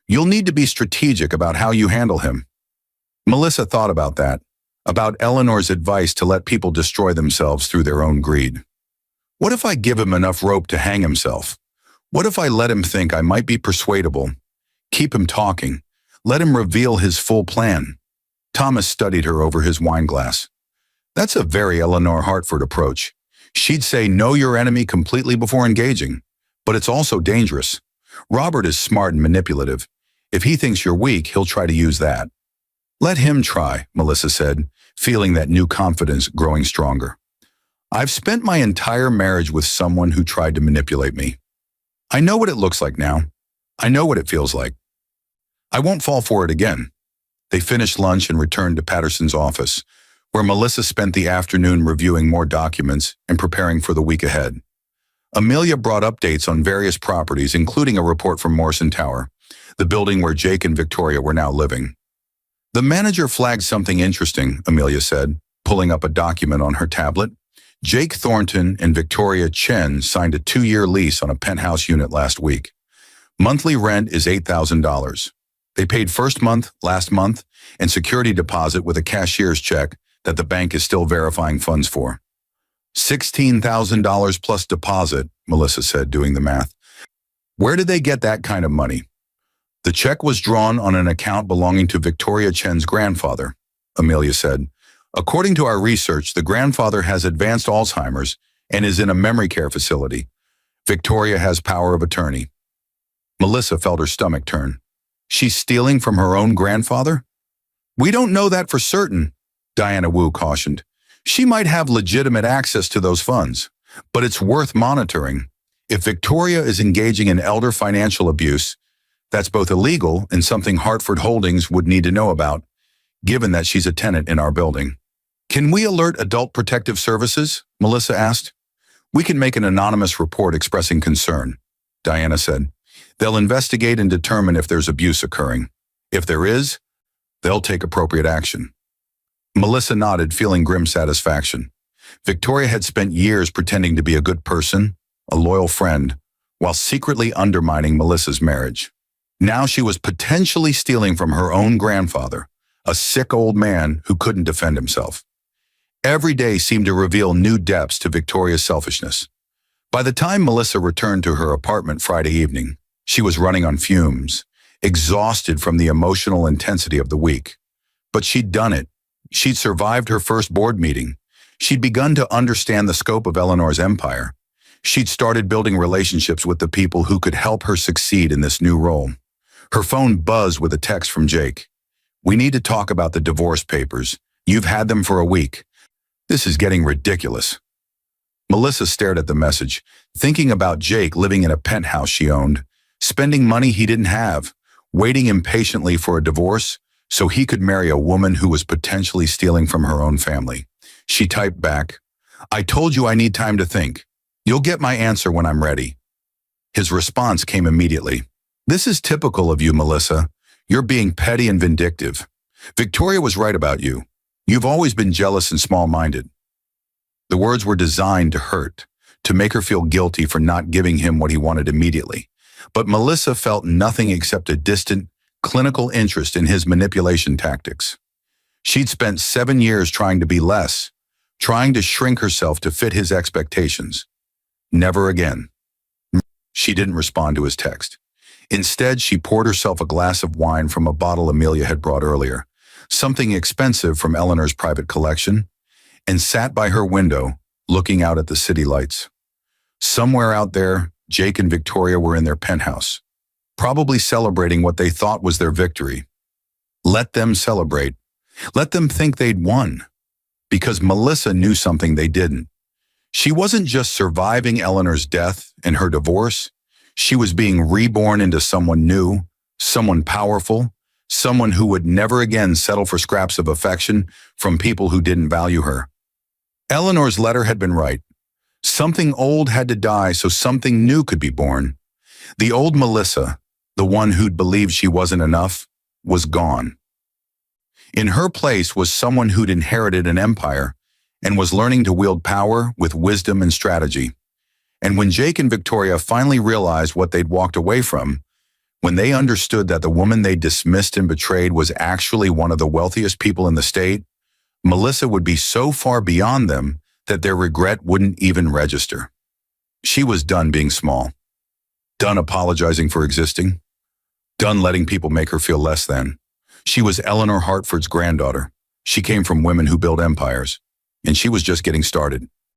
You'll need to be strategic about how you handle him." Melissa thought about that, about Eleanor's advice to let people destroy themselves through their own greed. What if I give him enough rope to hang himself? What if I let him think I might be persuadable? Keep him talking. Let him reveal his full plan. Thomas studied her over his wine glass. That's a very Eleanor Hartford approach. She'd say know your enemy completely before engaging, but it's also dangerous. Robert is smart and manipulative. If he thinks you're weak, he'll try to use that. "Let him try," Melissa said, feeling that new confidence growing stronger. "I've spent my entire marriage with someone who tried to manipulate me. I know what it looks like now. I know what it feels like. I won't fall for it again." They finished lunch and returned to Patterson's office, where Melissa spent the afternoon reviewing more documents and preparing for the week ahead. Amelia brought updates on various properties, including a report from Morrison Tower, the building where Jake and Victoria were now living. "The manager flagged something interesting," Amelia said, pulling up a document on her tablet. "Jake Thornton and Victoria Chen signed a 2-year lease on a penthouse unit last week. Monthly rent is $8,000. They paid first month, last month, and security deposit with a cashier's check that the bank is still verifying funds for. $16,000 plus deposit," Melissa said, doing the math. "Where did they get that kind of money?" "The check was drawn on an account belonging to Victoria Chen's grandfather," Amelia said. "According to our research, the grandfather has advanced Alzheimer's and is in a memory care facility. Victoria has power of attorney." Melissa felt her stomach turn. "She's stealing from her own grandfather?" "We don't know that for certain," Diana Wu cautioned. "She might have legitimate access to those funds, but it's worth monitoring. If Victoria is engaging in elder financial abuse, that's both illegal and something Hartford Holdings would need to know about, given that she's a tenant in our building." "Can we alert Adult Protective Services?" Melissa asked. "We can make an anonymous report expressing concern," Diana said. "They'll investigate and determine if there's abuse occurring. If there is, they'll take appropriate action." Melissa nodded, feeling grim satisfaction. Victoria had spent years pretending to be a good person, a loyal friend, while secretly undermining Melissa's marriage. Now she was potentially stealing from her own grandfather, a sick old man who couldn't defend himself. Every day seemed to reveal new depths to Victoria's selfishness. By the time Melissa returned to her apartment Friday evening, she was running on fumes, exhausted from the emotional intensity of the week. But she'd done it. She'd survived her first board meeting. She'd begun to understand the scope of Eleanor's empire. She'd started building relationships with the people who could help her succeed in this new role. Her phone buzzed with a text from Jake. "We need to talk about the divorce papers. You've had them for a week. This is getting ridiculous." Melissa stared at the message, thinking about Jake living in a penthouse she owned, spending money he didn't have, waiting impatiently for a divorce so he could marry a woman who was potentially stealing from her own family. She typed back, "I told you I need time to think. You'll get my answer when I'm ready." His response came immediately. "This is typical of you, Melissa. You're being petty and vindictive. Victoria was right about you. You've always been jealous and small-minded." The words were designed to hurt, to make her feel guilty for not giving him what he wanted immediately. But Melissa felt nothing except a distant, clinical interest in his manipulation tactics. She'd spent 7 years trying to be less, trying to shrink herself to fit his expectations. Never again. She didn't respond to his text. Instead, she poured herself a glass of wine from a bottle Amelia had brought earlier, something expensive from Eleanor's private collection, and sat by her window, looking out at the city lights. Somewhere out there, Jake and Victoria were in their penthouse, probably celebrating what they thought was their victory. Let them celebrate. Let them think they'd won. Because Melissa knew something they didn't. She wasn't just surviving Eleanor's death and her divorce. She was being reborn into someone new, someone powerful, someone who would never again settle for scraps of affection from people who didn't value her. Eleanor's letter had been right. Something old had to die so something new could be born. The old Melissa, the one who'd believed she wasn't enough, was gone. In her place was someone who'd inherited an empire and was learning to wield power with wisdom and strategy. And when Jake and Victoria finally realized what they'd walked away from, when they understood that the woman they dismissed and betrayed was actually one of the wealthiest people in the state, Melissa would be so far beyond them that their regret wouldn't even register. She was done being small, done apologizing for existing, done letting people make her feel less than. She was Eleanor Hartford's granddaughter. She came from women who built empires, and she was just getting started.